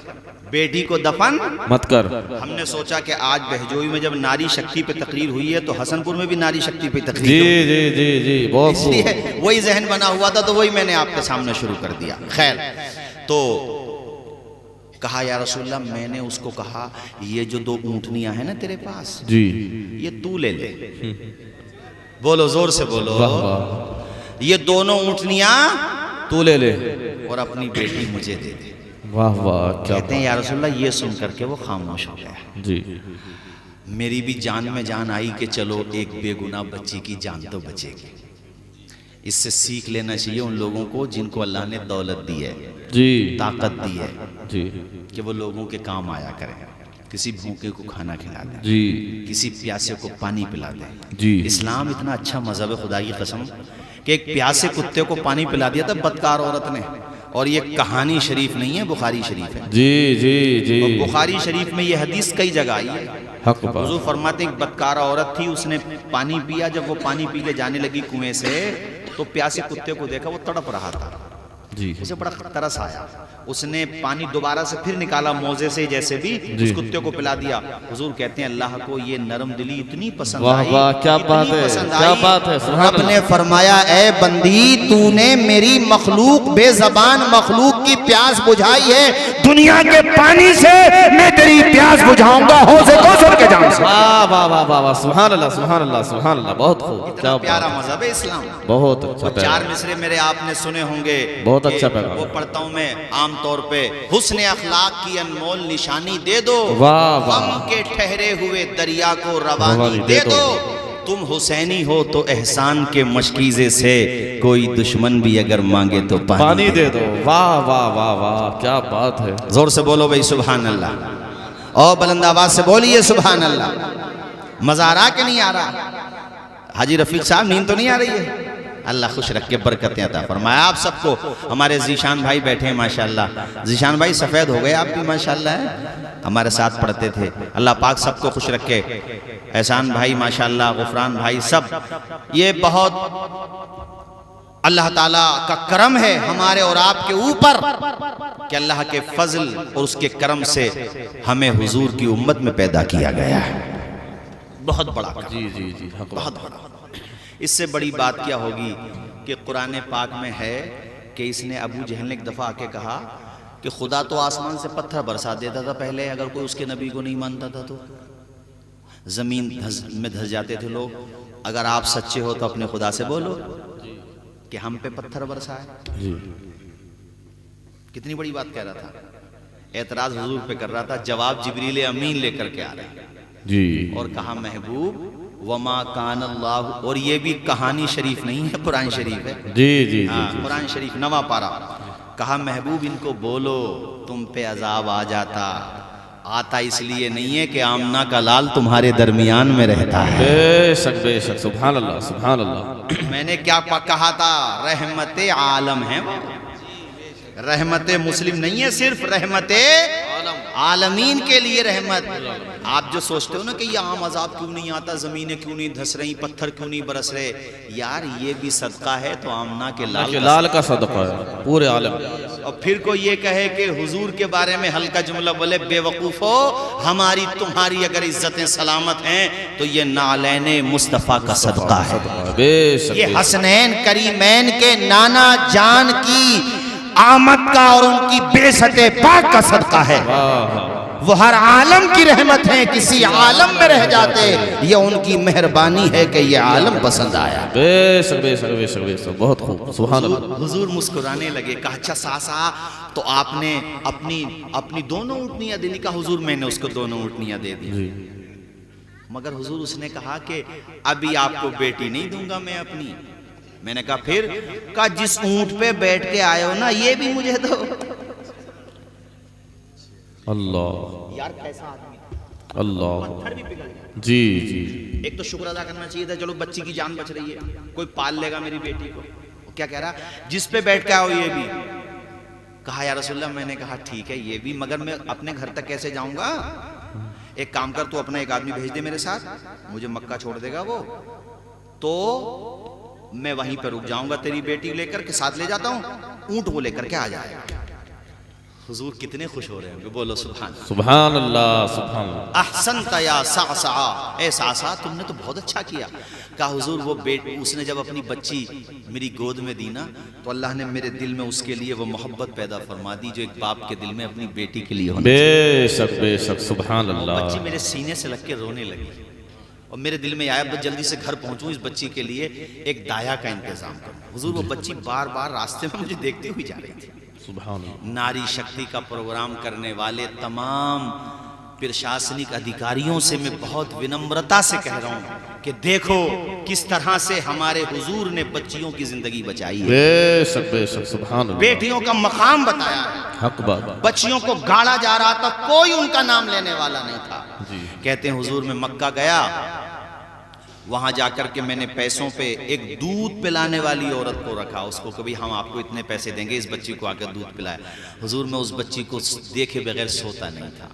بیٹی کو دفن مت کر۔ ہم نے سوچا کہ آج بہجوئی میں جب ناری شکتی پہ تقریر ہوئی ہے تو حسن پور میں بھی ناری شکتی پہ تقریر جی ہوئی، جی جی جی، بہت اس خوب۔ لیے وہی ذہن بنا ہوا تھا تو وہی میں نے آپ کے سامنے شروع کر دیا۔ خیر، تو کہا یا رسول اللہ، میں نے اس کو کہا یہ جو دو اونٹنیاں ہیں نا تیرے پاس، جی، یہ تو لے لے، بولو زور سے بولو، واہ واہ، یہ دونوں اونٹنیاں تو لے لے، اور اپنی بیٹی مجھے دے دے۔ واہ واہ، کیا کہتے ہیں یا رسول اللہ، یہ سن کر کے وہ خاموش ہو گیا۔ جی، میری بھی جان میں جان آئی کہ چلو ایک بے گناہ بچی کی جان تو بچے گی۔ اس سے سیکھ لینا چاہیے ان لوگوں کو جن کو اللہ نے دولت دی ہے، جی، طاقت دی ہے، جی، کہ وہ لوگوں کے کام آیا کریں، کسی بھوکے کو کھانا کھلا دیں، جی، کسی پیاسے کو پانی پلا دیں۔ جی، اسلام اتنا اچھا مذہب ہے، خدا کی قسم، کہ ایک پیاسے کتے کو پانی پلا دیا تھا بدکار عورت نے، اور یہ کہانی شریف نہیں ہے، بخاری شریف ہے۔ جی، جی، اور جی، بخاری شریف میں یہ حدیث کئی جگہ آئی ہے۔ حق بات، حضور فرماتے ہیں ایک بدکارہ عورت تھی، اس نے پانی پیا، جب وہ پانی پی کے جانے لگی کنویں سے تو پیاسے کتے کو دیکھا وہ تڑپ رہا تھا، جی، اسے بڑا ترس آیا، اس نے پانی دوبارہ سے پھر نکالا موزے سے جیسے بھی، جی، اس کتے کو پلا دیا۔ حضور کہتے ہیں اللہ کو یہ نرم دلی اتنی پسند واہ آئی، واہ، کیا اتنی بات ہے، پسند کیا آئی، بات ہے، سبحان رب نے اللہ۔ فرمایا اے بندی تو نے میری مخلوق بے زبان مخلوق کی پیاس بجھائی ہے، دنیا کے پانی سے میں تیری پیاس بجھاؤں گا حوض کوثر کے جام سے۔ واہ واہ واہ واہ واہ، سبحان اللہ، سبحان اللہ، سبحان اللہ، بہت خوب، اتنا کیا پیارا بات، مذہب ہے اسلام۔ بہت اچھا وہ پیغام۔ چار مصرے میرے آپ نے سنے ہوں گے، بہت اچھا کہ پیغام۔ وہ پڑھتا ہوں میں عام طور پہ، حسن اخلاق کی انمول نشانی دے دو، واہ واہ، غم کے ٹھہرے ہوئے دریا کو روانی دے دو، تم حسینی ہو تو احسان کے مشکیزے سے کوئی دشمن بھی اگر مانگے تو پانی دے دو، واہ واہ واہ واہ، کیا بات ہے، زور سے بولو بھائی سبحان اللہ، اور بلند آواز سے بولیے سبحان اللہ۔ مزہ آ رہا کہ نہیں آ رہا؟ حاجی رفیق صاحب نیند تو نہیں آ رہی ہے؟ اللہ خوش رکھ کے برکتیں عطا فرمائے آپ سب کو۔ ہمارے ذیشان بھائی بیٹھے ہیں ماشاءاللہ، ذیشان بھائی سفید ہو گئے آپ بھی ماشاءاللہ ہے، ہمارے ساتھ پڑھتے تھے، اللہ پاک سب کو خوش رکھے۔ احسان بھائی ماشاءاللہ، غفران بھائی، سب یہ بہت اللہ تعالیٰ کا کرم ہے ہمارے اور آپ کے اوپر کہ اللہ کے فضل اور اس کے کرم سے ہمیں حضور کی امت میں پیدا کیا گیا ہے، بہت بڑا کرم، جی جی جی، حق بہت بڑا۔ اس سے بڑی بات کیا ہوگی کہ قرآن پاک میں ہے کہ اس نے ابو جہل نے ایک دفعہ آ کے کہا کہ خدا تو آسمان سے پتھر برسا دیتا تھا پہلے، اگر کوئی اس کے نبی کو نہیں مانتا تھا تو زمین میں دھس جاتے تھے لوگ، اگر آپ سچے ہو تو اپنے خدا سے بولو کہ ہم پہ پتھر برسائے۔ جی، کتنی بڑی بات کہہ رہا تھا، اعتراض حضور پہ کر رہا تھا، جواب جبریل امین لے کر کے آ رہے ہیں، جی، اور کہا محبوب وما کان اللہ، اور یہ بھی کہانی شریف نہیں ہے، قرآن شریف ہے، جی جی ہاں جی، قرآن شریف نواں پارا، کہا محبوب ان کو بولو تم پہ عذاب آ جاتا، آتا اس لیے نہیں ہے کہ آمنہ کا لال تمہارے درمیان میں رہتا ہے۔ بے شک بے شک، سبحان اللہ، سبحان اللہ، میں نے کیا کہا تھا، رحمت عالم ہے وہ، رحمت مسلم نہیں ہے صرف، رحمت عالمین کے لیے رحمت۔ آپ جو سوچتے ہو نا کہ یہ عام عذاب کیوں نہیں آتا، زمینیں کیوں نہیں دھس رہی، پتھر کیوں نہیں برس رہے، یار یہ بھی صدقہ ہے تو آمنہ کے لال کا صدقہ ہے پورے عالم۔ اور پھر کوئی یہ کہے کہ حضور کے بارے میں ہلکا جملہ بولے، بے وقوفو ہماری تمہاری اگر عزتیں سلامت ہیں تو یہ نعلین مصطفیٰ کا صدقہ ہے، یہ حسنین کریمین کے نانا جان کی آمد کا اور ان کی بعثت پاک کا صدقہ ہے۔ وہ ہر عالم کی رحمت ہے، کسی عالم میں رہ جاتے، یہ ان کی مہربانی ہے کہ یہ عالم پسند آیا۔ بے شک بے شک بے شک بے شک، بہت خوب، سبحان اللہ۔ حضور مسکرانے لگے، کہا اچھا ساسا تو آپ نے اپنی دونوں اونٹنیاں دے دی؟ کہا حضور میں نے اس کو دونوں اونٹنیاں دے دی، مگر حضور اس نے کہا کہ ابھی آپ کو بیٹی نہیں دوں گا میں اپنی۔ میں نے کہا پھر؟ کہا جس اونٹ پہ بیٹھ کے آئے ہو نا یہ بھی مجھے دو۔ اللہ یار کیسا آدمی، اللہ، پتھر بھی پگھل گیا۔ جی جی، ایک تو شکر ادا کرنا چاہیے تھا، چلو بچی کی جان بچ رہی ہے، کوئی پال لے گا میری بیٹی کو۔ کیا کہہ رہا، جس پہ بیٹھ کے آؤ یہ بھی۔ کہا یا رسول اللہ، میں نے کہا ٹھیک ہے یہ بھی، مگر میں اپنے گھر تک کیسے جاؤں گا؟ ایک کام کر، تو اپنا ایک آدمی بھیج دے میرے ساتھ، مجھے مکہ چھوڑ دے گا وہ، تو میں وہیں پہ رک جاؤں گا، تیری بیٹی لے کر کے ساتھ لے جاتا ہوں، اونٹ وہ لے کر کے آ جائے گا۔ حضور کتنے خوش ہو رہے ہیں، بولو سبحان اللہ، سبحان اللہ، سبحان اللہ۔ احسنت یا سعسع، اے سعسع تم نے تو بہت اچھا کیا۔ کہا حضور وہ اس نے جب اپنی بچی میری گود میں دی نا تو اللہ نے میرے دل میں اس کے لیے وہ محبت پیدا فرما دی جو ایک باپ کے دل میں اپنی بیٹی کے لیے ہونا بے شک بے شک، سبحان اللہ۔ بچی میرے سینے سے لگ کے رونے لگی اور میرے دل میں آیا بس جلدی سے گھر پہنچوں، اس بچی کے لیے ایک دایا کا انتظام کروں۔ حضور وہ بچی بار بار راستے میں مجھے دیکھتی ہوئی جا رہی تھی۔ سبحان اللہ۔ ناری شکتی کا پروگرام کرنے والے تمام پرشاسنک ادھیکاریوں سے میں بہت ونمرتا سے کہہ رہا ہوں کہ دیکھو کس طرح سے ہمارے حضور نے بچیوں کی زندگی بچائی ہے، بے شک بے شک، سبحان اللہ۔ بیٹیوں کا مقام بتایا ہے، حق بات۔ بچیوں کو گاڑا جا رہا تھا، کوئی ان کا نام لینے والا نہیں تھا۔ کہتے ہیں حضور میں مکہ گیا، وہاں جا کر کے میں نے پیسوں پہ ایک دودھ پلانے والی عورت کو رکھا، اس کو کبھی ہم آپ کو اتنے پیسے دیں گے، اس بچی کو آ کر دودھ پلایا۔ حضور میں اس بچی کو دیکھے بغیر سوتا نہیں تھا،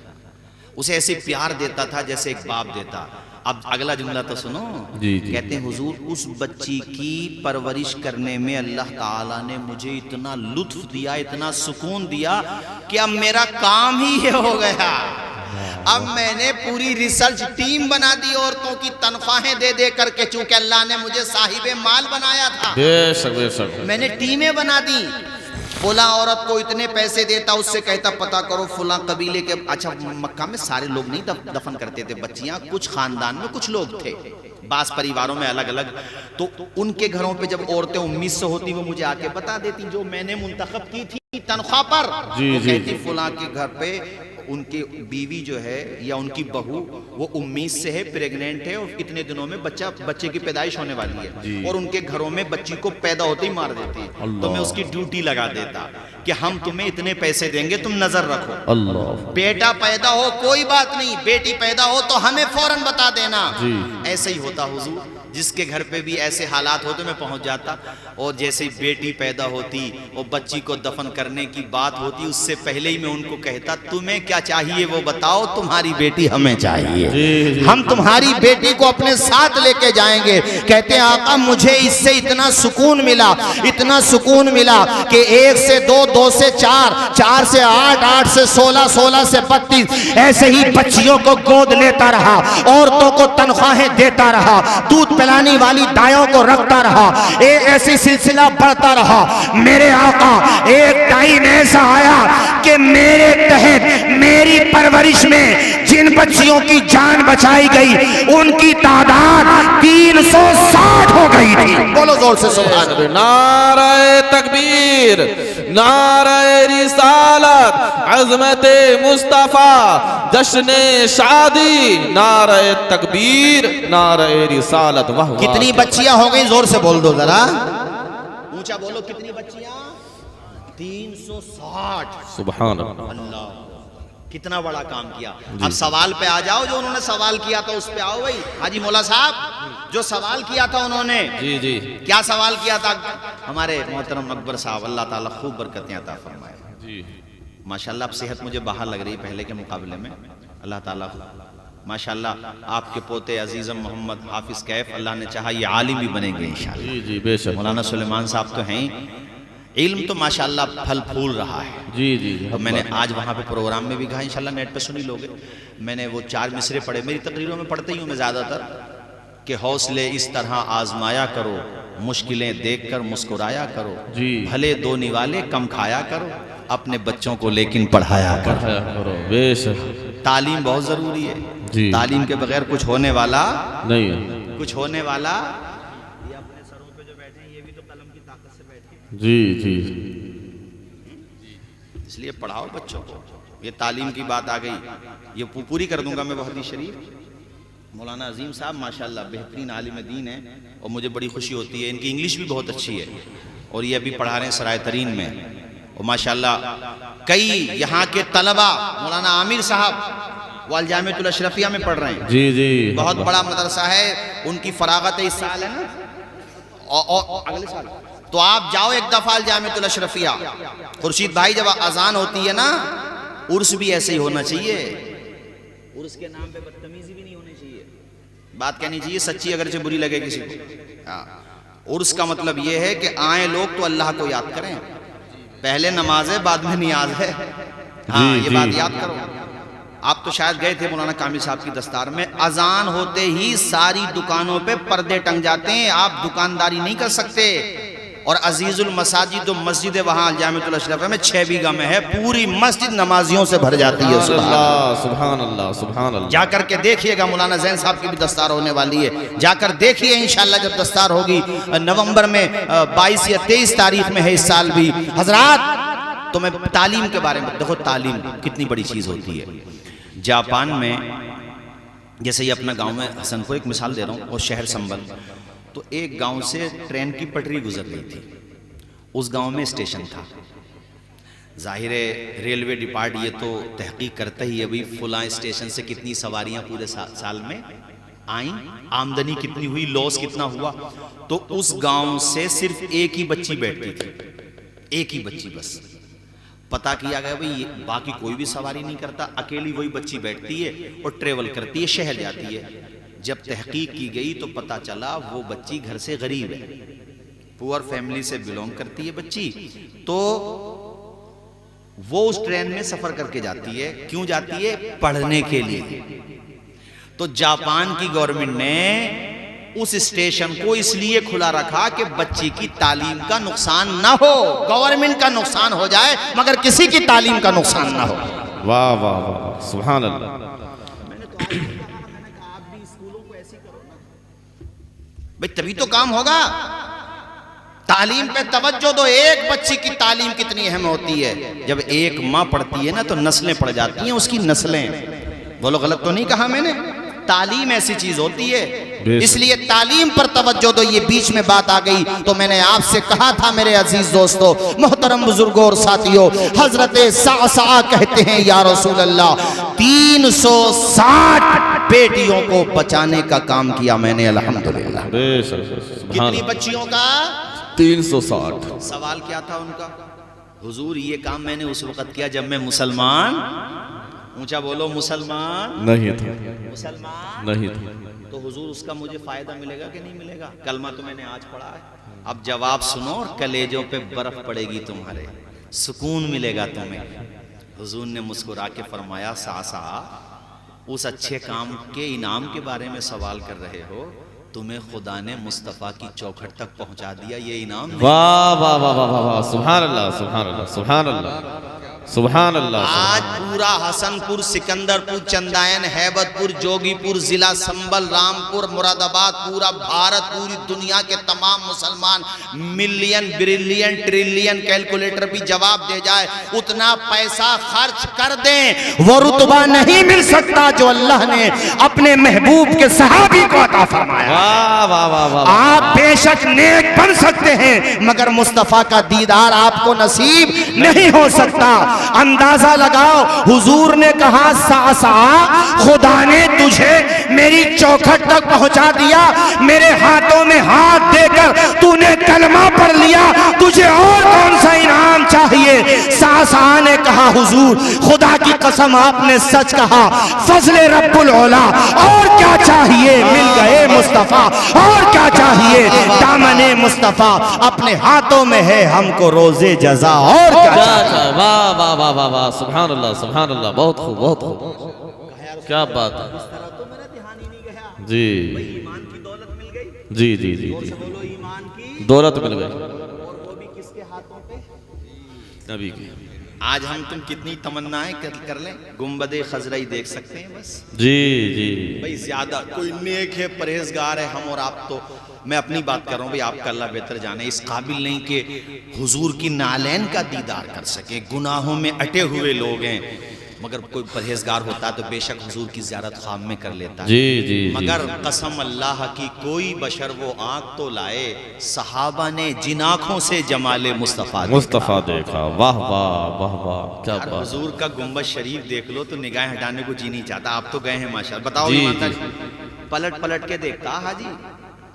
اسے ایسے پیار دیتا تھا جیسے ایک باپ دیتا۔ اب اگلا جملہ تو سنو، کہتے ہیں حضور اس بچی کی پرورش کرنے میں اللہ تعالیٰ نے مجھے اتنا لطف دیا، اتنا سکون دیا کہ اب میرا کام ہی یہ ہو گیا، اب میں نے پوری ریسرچ ٹیم بنا دی عورتوں کی تنخواہیں دے دے کر کے، چونکہ اللہ نے مجھے صاحب مال بنایا تھا، بے شک بے شک، میں نے ٹیمیں بنا دی۔ فلاں عورت کو اتنے پیسے دیتا، اس سے کہتا پتہ کرو فلاں قبیلے کے، اچھا مکہ میں سارے لوگ نہیں دفن کرتے تھے بچیاں، کچھ خاندان میں کچھ لوگ تھے، بعض پریواروں میں الگ الگ، تو ان کے گھروں پہ جب عورتیں 1900 ہوتی وہ مجھے آ کے بتا دیتی جو میں نے منتخب کی تھی تنخواہ پر، وہ کہتی فلاں کے گھر پہ ان کی بیوی جو ہے یا ان کی بہو وہ 19 سے ہے، پریگننٹ ہے اور اتنے دنوں میں بچے کی پیدائش ہونے والی ہے، اور ان کے گھروں میں بچی کو پیدا ہوتے ہی مار دیتے ہیں، تو میں اس کی ڈیوٹی لگا دیتا کہ ہم تمہیں اتنے پیسے دیں گے، تم نظر رکھو، اللہ، بیٹا پیدا ہو کوئی بات نہیں، بیٹی پیدا ہو تو ہمیں فوراً بتا دینا۔ ایسے ہی ہوتا حضور، جس کے گھر پہ بھی ایسے حالات ہوتے میں پہنچ جاتا، اور جیسے ہی بیٹی پیدا ہوتی اور بچی کو دفن کرنے کی بات ہوتی اس سے پہلے ہی میں ان کو کہتا تمہیں کیا چاہیے وہ بتاؤ، تمہاری بیٹی ہمیں چاہیے، ہم تمہاری بیٹی کو اپنے ساتھ لے کے جائیں گے۔ کہتے ہیں آقا مجھے اس سے اتنا سکون ملا، اتنا سکون ملا کہ 1 سے 2، 2 سے 4، 4 سے 8، 8 سے 16، 16 سے 32 ایسے ہی بچیوں کو گود لیتا رہا، عورتوں کو تنخواہیں دیتا رہا، دودھ پلانی والی دایوں کو رکھتا رہا، ایسی سلسلہ بڑھتا رہا۔ میرے آقا ایک ٹائم ایسا آیا کہ میرے تحت میری پرورش میں جن بچیوں کی جان بچائی گئی ان کی تعداد 360 ہو گئی تھی۔ بولو زور سے سبحان اللہ۔ نعرہ تکبیر، نعرہ رسالت، عظمت مصطفیٰ، جشن شادی، نعرہ تکبیر، نعرہ رسالت۔ کتنی بچیاں ہو گئی؟ زور سے بول دو ذرا، اونچا بولو، کتنی بچیاں؟ 360۔ سبحان اللہ، اللہ کتنا بڑا کام کیا۔ اب سوال پہ آ جاؤ، جو انہوں نے سوال کیا تھا اس پہ آؤ بھائی۔ حاجی مولا صاحب جو سوال کیا تھا انہوں نے، جی جی، کیا سوال کیا تھا؟ ہمارے محترم اکبر صاحب اللہ تعالیٰ خوب برکتیں عطا فرمائے. جی ماشاءاللہ اب صحت مجھے باہر لگ رہی پہلے کے مقابلے میں. اللہ تعالیٰ ماشاءاللہ آپ کے پوتے عزیزم محمد حافظ کیف اللہ نے چاہا یہ عالم بھی بنیں گے انشاءاللہ. جی جی بے شک. مولانا سلیمان صاحب تو ہیں علم تو ماشاءاللہ پھل پھول رہا ہے. جی جی میں نے آج وہاں پہ پروگرام میں بھی کہا انشاءاللہ نیٹ پہ سنی لوگے. میں نے وہ 4 مصرے پڑھے, میری تقریروں میں پڑھتے ہی ہوں میں زیادہ تر, کہ حوصلے اس طرح آزمایا کرو, مشکلیں دیکھ کر مسکرایا کرو, جی بھلے دو نوالے کم کھایا کرو, اپنے بچوں کو لیکن پڑھایا کرو. بے شک. تعلیم بہت ضروری ہے. جی تعلیم کے بغیر کچھ ہونے والا نہیں ہے. کچھ ہونے والا. یہ اپنے سروں پہ جو بیٹھے ہیں یہ بھی تو قلم کی طاقت سے بیٹھے ہیں. جی جی اس لیے پڑھاؤ بچوں کو. یہ تعلیم کی بات آ گئی, یہ پوری کر دوں گا میں وہ حدیث شریف. مولانا عظیم صاحب ماشاءاللہ بہترین عالم دین ہیں اور مجھے بڑی خوشی ہوتی ہے. ان کی انگلش بھی بہت اچھی ہے اور یہ ابھی پڑھا رہے ہیں سرائے ترین میں. اور ماشاءاللہ کئی یہاں کے طلبہ, مولانا عامر صاحب وہ الجامعۃ الاشرفیہ میں پڑھ رہے ہیں. جی جی بہت بڑا مدرسہ ہے. ان کی فراغت اس سال ہے نا, اور اگلے سال. تو آپ جاؤ ایک دفعہ الجامعۃ الاشرفیہ. خورشید بھائی جب اذان ہوتی ہے نا, عرس بھی ایسے ہی ہونا چاہیے. عرس کے نام پہ بدتمیزی بھی نہیں ہونی چاہیے. بات کہنی چاہیے سچی اگرچہ بری لگے کسی کو. عرس کا مطلب یہ ہے کہ آئیں لوگ تو اللہ کو یاد کریں. پہلے نماز ہے بعد میں نیاز ہے. ہاں یہ بات یاد کرو. آپ تو شاید گئے تھے مولانا کامل صاحب کی دستار میں, اذان ہوتے ہی ساری دکانوں پہ پردے ٹنگ جاتے ہیں, آپ دکانداری نہیں کر سکتے. اور عزیز المساجد جو مسجد ہے وہاں الجامعۃ الاشرفیہ میں 6 بیگھہ میں ہے, پوری مسجد نمازیوں سے بھر جاتی ہے. سبحان اللہ سبحان اللہ. جا کر کے دیکھیے گا, مولانا زین صاحب کی بھی دستار ہونے والی ہے, جا کر دیکھیے انشاءاللہ جب دستار ہوگی نومبر میں 22 یا 23 تاریخ میں ہے اس سال بھی. حضرات تو میں تعلیم کے بارے میں دیکھو, تعلیم کتنی بڑی چیز ہوتی ہے. جاپان میں جیسے یہ اپنا گاؤں میں حسن پور ایک مثال دے رہا ہوں, اور شہر سنبل, تو ایک گاؤں سے ٹرین کی پٹری گزر رہی تھی. اس گاؤں میں اسٹیشن تھا. ظاہر ہے ریلوے ڈپارٹ یہ تو تحقیق کرتا ہی ہے بھئی فلاں اسٹیشن سے کتنی سواریاں پورے سال میں آئیں, آمدنی کتنی ہوئی, لاس کتنا ہوا. تو اس گاؤں سے صرف ایک ہی بچی بیٹھتی تھی, ایک ہی بچی بس. پتا کیا گیا بھئی باقی کوئی بھی سواری نہیں کرتا, اکیلی وہی بچی بیٹھتی ہے اور ٹریول کرتی ہے, شہر جاتی ہے. جب تحقیق کی گئی تو پتا چلا وہ بچی گھر سے غریب ہے, پور فیملی سے بلونگ کرتی ہے بچی. تو وہ اس ٹرین میں سفر کر کے جاتی ہے. کیوں جاتی ہے؟ پڑھنے کے لیے. تو جاپان کی گورنمنٹ نے اس اسٹیشن کو اس لیے کھلا رکھا کہ بچی کی تعلیم کا نقصان نہ ہو. گورنمنٹ کا نقصان ہو جائے مگر کسی کی تعلیم کا نقصان نہ ہو. واہ واہ واہ سبحان اللہ. میں نے تو آپ بھی اسکولوں کو ایسی کرو نا بھئی, تبھی تو کام ہوگا. تعلیم پہ توجہ دو. ایک بچی کی تعلیم کتنی اہم ہوتی ہے. جب ایک ماں پڑھتی ہے نا تو نسلیں پڑھ جاتی ہیں, اس کی نسلیں. بولو غلط تو نہیں کہا میں نے؟ تعلیم ایسی چیز ہوتی ہے, اس لیے تعلیم پر توجہ دو. یہ بیچ میں بات آ گئی تو میں نے آپ سے کہا تھا میرے عزیز دوستو, محترم بزرگوں اور ساتھیوں, حضرت صعصعہ کہتے ہیں یا رسول اللہ 360 بیٹیوں کو بچانے کا کام کیا میں نے الحمدللہ. کتنی بچیوں کا؟ 360. سوال کیا تھا ان کا؟ حضور یہ کام میں نے اس وقت کیا جب میں مسلمان, اونچا بولو, مسلمان نہیں تھا, مسلمان نہیں تھا. تو حضور اس کا مجھے فائدہ ملے گا کہ نہیں ملے گا؟ کلمہ تو میں نے آج پڑھا ہے. اب جواب سنو اور کلیجوں پہ برف پڑے گی تمہارے, سکون ملے گا تمہیں. حضور نے مسکرا کے فرمایا صعصعہ اس اچھے کام کے انعام کے بارے میں سوال کر رہے ہو, تمہیں خدا نے مصطفیٰ کی چوکھٹ تک پہنچا دیا, یہ انعام نہیں. واہ واہ واہ واہ واہ سبحان اللہ سبحان اللہ سبحان اللہ سبحان اللہ. آج پورا حسن پور, سکندر پور, چندائن, ہیبت پور, جوگی پور, ضلع سنبل, رامپور, مراد آباد, پورا بھارت, پوری دنیا کے تمام مسلمان ملین بریلین ٹریلین کیلکولیٹر بھی جواب دے جائے اتنا پیسہ خرچ کر دیں, وہ رتبہ نہیں مل سکتا جو اللہ نے اپنے محبوب کے صحابی کو عطا فرمایا. واہ واہ واہ واہ. آپ بے شک نیک بن سکتے ہیں مگر مصطفیٰ کا دیدار آپ کو نصیب نہیں ہو سکتا. اندازہ لگاؤ حضور نے کہا ساسا خدا نے تجھے میری چوکھٹ تک پہنچا دیا، میرے ہاتھوں میں ہاتھ دے کر تو نے کلمہ پڑھ لیا، تجھے اور کون سا انعام چاہیے؟ ساسا نے کہا حضور خدا کی قسم آپ نے سچ کہا، فضل رب العلا، اور کیا چاہیے؟ مل گئے مصطفیٰ، اور کیا چاہیے؟ دامن مصطفیٰ اپنے ہاتھوں میں ہے، ہم کو روزے جزا اور کیا چاہیے؟ واہ واہ واہ واہ واہ، سبحان اللہ سبحان اللہ، بہت خوب بہت خوب، کیا بات ہے جی ایمان کی دولت مل گئی، جی جی جی جی، بولو ایمان کی دولت مل گئی اور وہ بھی کس کے ہاتھوں پہ؟ نبی کی۔ آج ہم تم کتنی تمنائیں کر لیں، گنبد خضرہ ہی دیکھ سکتے ہیں بس۔ جی جی بھئی زیادہ کوئی نیک ہے، پرہیزگار ہے، ہم اور آپ تو، میں اپنی بات کر رہا ہوں، بھئی آپ کا اللہ بہتر جانے، اس قابل نہیں کہ حضور کی نالین کا دیدار کر سکیں، گناہوں میں اٹے ہوئے لوگ ہیں، مگر کوئی پرہیزگار ہوتا تو بے شک حضور کی زیارت خواب میں کر لیتا ہے، جی جی مگر قسم اللہ کی کوئی بشر وہ آنکھ تو لائے، صحابہ نے جن آنکھوں سے جمال مصطفیٰ دیکھا، مصطفیٰ دیکھا، واہ واہ واہ واہ، کیا یار بات، حضور کا گنبد شریف دیکھ لو تو نگاہیں ہٹانے کو جی نہیں چاہتا، آپ تو گئے ہیں ماشاءاللہ، بتاؤ جی ایماندار جی پلٹ پلٹ کے دیکھتا حاجی،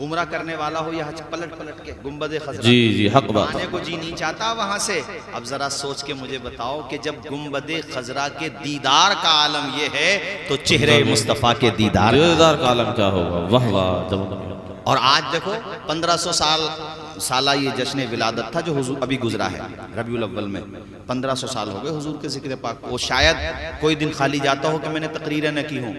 عمرہ کرنے والا ہو یا حج، پلٹ پلٹ کے گنبد خضرہ جی جی، حق بات، آنے کو جی نہیں چاہتا وہاں سے۔ اب ذرا سوچ کے مجھے بتاؤ کہ جب گنبد خضرہ کے دیدار کا عالم یہ ہے تو چہرے مصطفیٰ کے دیدار کا دیدار کا عالم کیا ہوگا، واہ واہ، جب اور آج دیکھو 1500 سالہ یہ جشن ولادت تھا جو حضور ابھی گزرا ہے ربیع الاول میں، 1500 سال ہو گئے حضور کے ذکر پاک، وہ شاید کوئی دن خالی جاتا ہو کہ میں نے تقریریں نہ کی ہوں،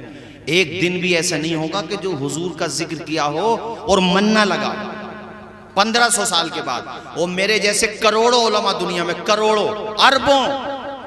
ایک دن بھی ایسا نہیں ہوگا کہ جو حضور کا ذکر کیا ہو اور من نہ لگا۔ 1500 سال کے بعد وہ میرے جیسے کروڑوں علماء دنیا میں، کروڑوں اربوں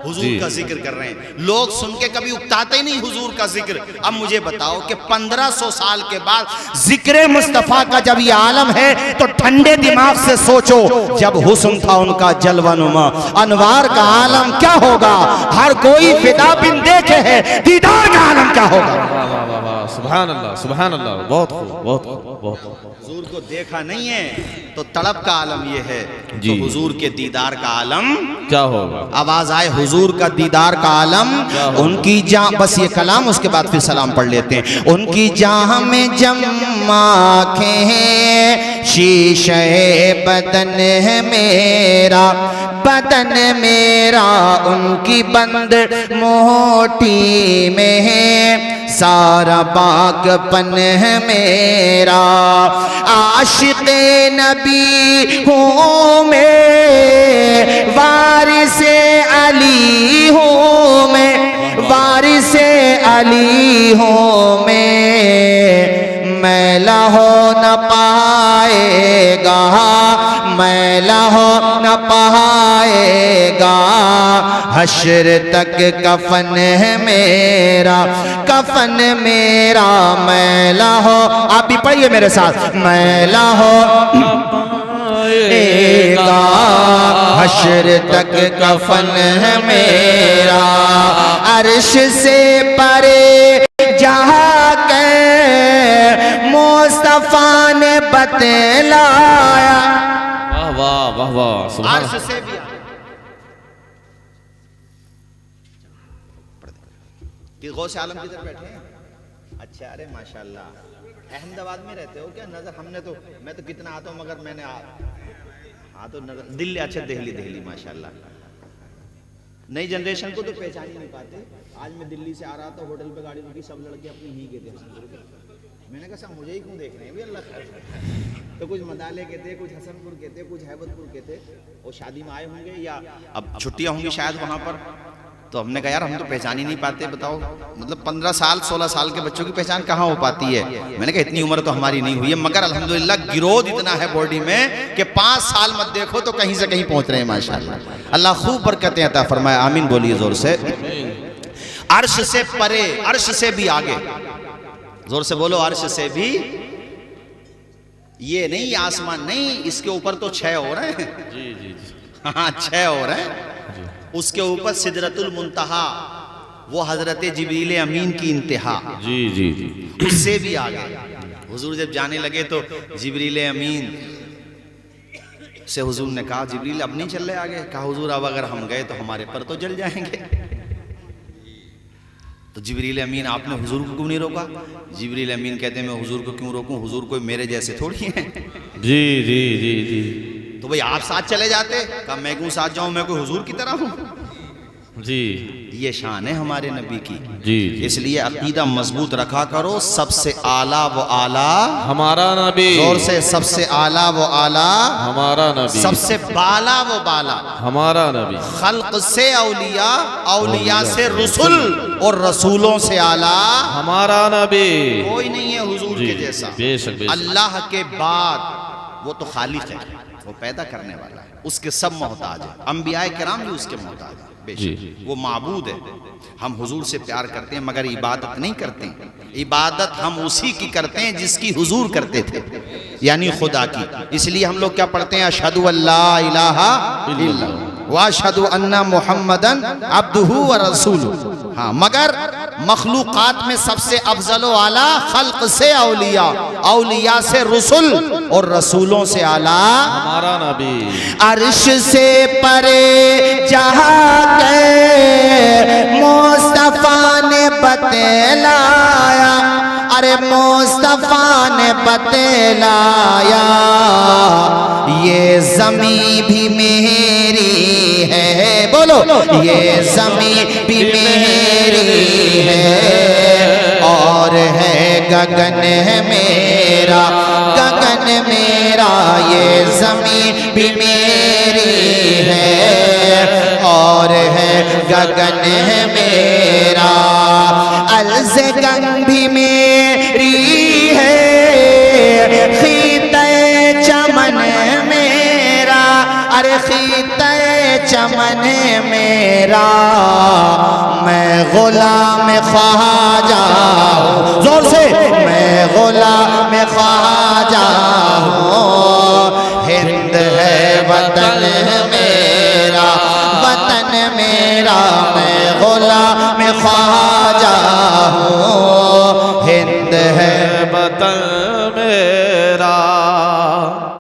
حضور کا ذکر کر رہے ہیں، لوگ سن کے کبھی اکتاتے نہیں حضور کا ذکر۔ اب مجھے بتاؤ کہ 1500 سال کے بعد ذکر مصطفیٰ کا جب یہ عالم ہے تو ٹھنڈے دماغ سے سوچو، جب حسن تھا ان کا جلوہ نما، انوار کا عالم کیا ہوگا؟ ہر کوئی فدا بن دیکھے ہے، دیدار کا عالم کیا ہوگا؟ واہ واہ واہ واہ، سبحان اللہ سبحان اللہ، بہت خوب بہت خوب بہت خوب، حضور کو دیکھا نہیں ہے تو تڑپ کا عالم یہ ہے، جی تو حضور کے دیدار کا عالم کیا ہوگا؟ آواز آئے حضور کا دیدار کا عالم، ان کی جان، بس یہ کلام اس کے بعد پھر سلام پڑھ لیتے ہیں، ان کی جان میں جم آنکھیں ہیں، شیشہ بدن ہے میرا، بدن میرا ان کی بند موٹی میں ہے، سارا باغ پن ہے میرا، عاشق نبی ہوں میں، وارث علی ہوں میں، وارث علی ہوں میں لہو نہ پائے گا، میں لہو نہ پائے گا، حشر تک کفن ہے میرا، کفن میرا میں لہو، آپ بھی پڑھیے میرے ساتھ، میں لہو گا، حشر تک کفن ہے میرا، عرش سے پرے جہاں کے مصطفیٰ نے بتلایا، واہ واہ واہ واہ، سبحان عرش سے بھی کہ غوث عالم کدھر بیٹھے ہیں؟ اچھا، ارے ماشاءاللہ، احمد آباد میں رہتے ہو کیا؟ نظر ہم نے تو، میں تو کتنا آتا ہوں مگر میں نے ہاں تو نظر دلی، اچھا دہلی ماشاءاللہ، نئی جنریشن کو تو پہچان ہی نہیں پاتے۔ آج میں دلی سے آ رہا تھا، ہوٹل پہ گاڑی رکی، سب لڑکے اپنی ہی کے تھے، میں نے کہا سب مجھے ہی کیوں دیکھ رہے ہیں بھی، اللہ خیر، تو کچھ مدالے کے تھے، کچھ حسن پور کے تھے، کچھ حیبت پور کے تھے، وہ شادی میں آئے ہوں گے یا اب چھٹیاں ہوں گی شاید وہاں پر، تو ہم نے کہا یار ہم تو پہچان ہی نہیں پاتے، بتاؤ مطلب 15 سال 16 سال کے بچوں کی پہچان کہاں ہو پاتی ہے؟ میں نے کہا اتنی عمر تو ہماری نہیں ہوئی ہے، مگر الحمدللہ گروہ اتنا ہے باڈی میں کہ 5 سال مت دیکھو تو کہیں سے کہیں پہنچ رہے ہیں ماشاءاللہ، اللہ خوب برکتیں عطا فرمائے، آمین بولیے زور سے۔ عرش سے پرے، عرش سے بھی آگے، زور سے بولو، عرش سے بھی، یہ نہیں آسمان نہیں، اس کے اوپر تو 6 اور ہیں، جی جی جی، ہاں 6 اور ہیں، اس کے اوپر سدرۃ المنتہا، وہ حضرت جبریل امین کی انتہا، جی جی جی، اس سے بھی آگے۔ حضور جب جانے لگے تو جبریل امین سے حضور نے کہا جبریل اب نہیں چل رہے آگے؟ کہا حضور اب اگر ہم گئے تو ہمارے پر تو جل جائیں گے۔ تو جبریل امین آپ نے حضور کو کیوں نہیں روکا؟ جبریل امین کہتے ہیں میں حضور کو کیوں روکوں، حضور کوئی میرے جیسے تھوڑی ہیں۔ جی جی جی جی تو بھئی آپ ساتھ چلے جاتے؟ کہا میں کیوں ساتھ جاؤں، میں کوئی حضور کی طرح ہوں؟ جی یہ شان ہے ہمارے نبی کی۔ جی اس لیے عقیدہ مضبوط رکھا کرو، سب سے اعلیٰ وہ اعلیٰ، ہمارا نبی، زور سے سب سے اعلیٰ وہ اعلیٰ، ہمارا نبی، سب سے بالا وہ بالا، ہمارا نبی، خلق سے اولیاء، اولیاء سے رسول، اور رسولوں سے اعلیٰ ہمارا نبی، کوئی نہیں ہے حضور جی کے جیسا۔ بے شک بے شک، اللہ کے بعد وہ تو خالق ہے، وہ پیدا کرنے والا ہے، اس کے سب محتاج ہیں، انبیاء کرام بھی اس کے محتاج ہیں، بے شک وہ معبود ہے۔ ہم حضور سے پیار کرتے ہیں مگر عبادت نہیں کرتے ہیں، عبادت ہم اسی کی کرتے ہیں جس کی حضور کرتے تھے، یعنی خدا کی۔ اس لیے ہم لوگ کیا پڑھتے ہیں؟ اشہدو ان لا الہ الا اللہ واشہدو ان محمدن عبدہ ورسولہ۔ ہاں مگر مخلوقات میں سب سے افضل و اعلیٰ خلق سے اولیاء، اولیاء سے رسول، اور رسولوں سے اعلیٰ ہمارا نبی، عرش سے پرے جہاں گئے مصطفیٰ نے بتلایا، ارے مصطفیٰ نے بتلایا یہ زمین بھی میری ہے، بولو یہ زمین بھی میری ہے، اور ہے گگن میرا، گگن میرا، یہ زمین بھی میری ہے، اور ہے گگن میرا، عرض گنگ بھی میری ہے، خیطۂ چمن میرا، ارے خیطۂ چمن میرا، میں غلام خواجہ ہوں، زور سے میں غلام خواجہ ہوں، ہند ہے وطن میرا، وطن میرا،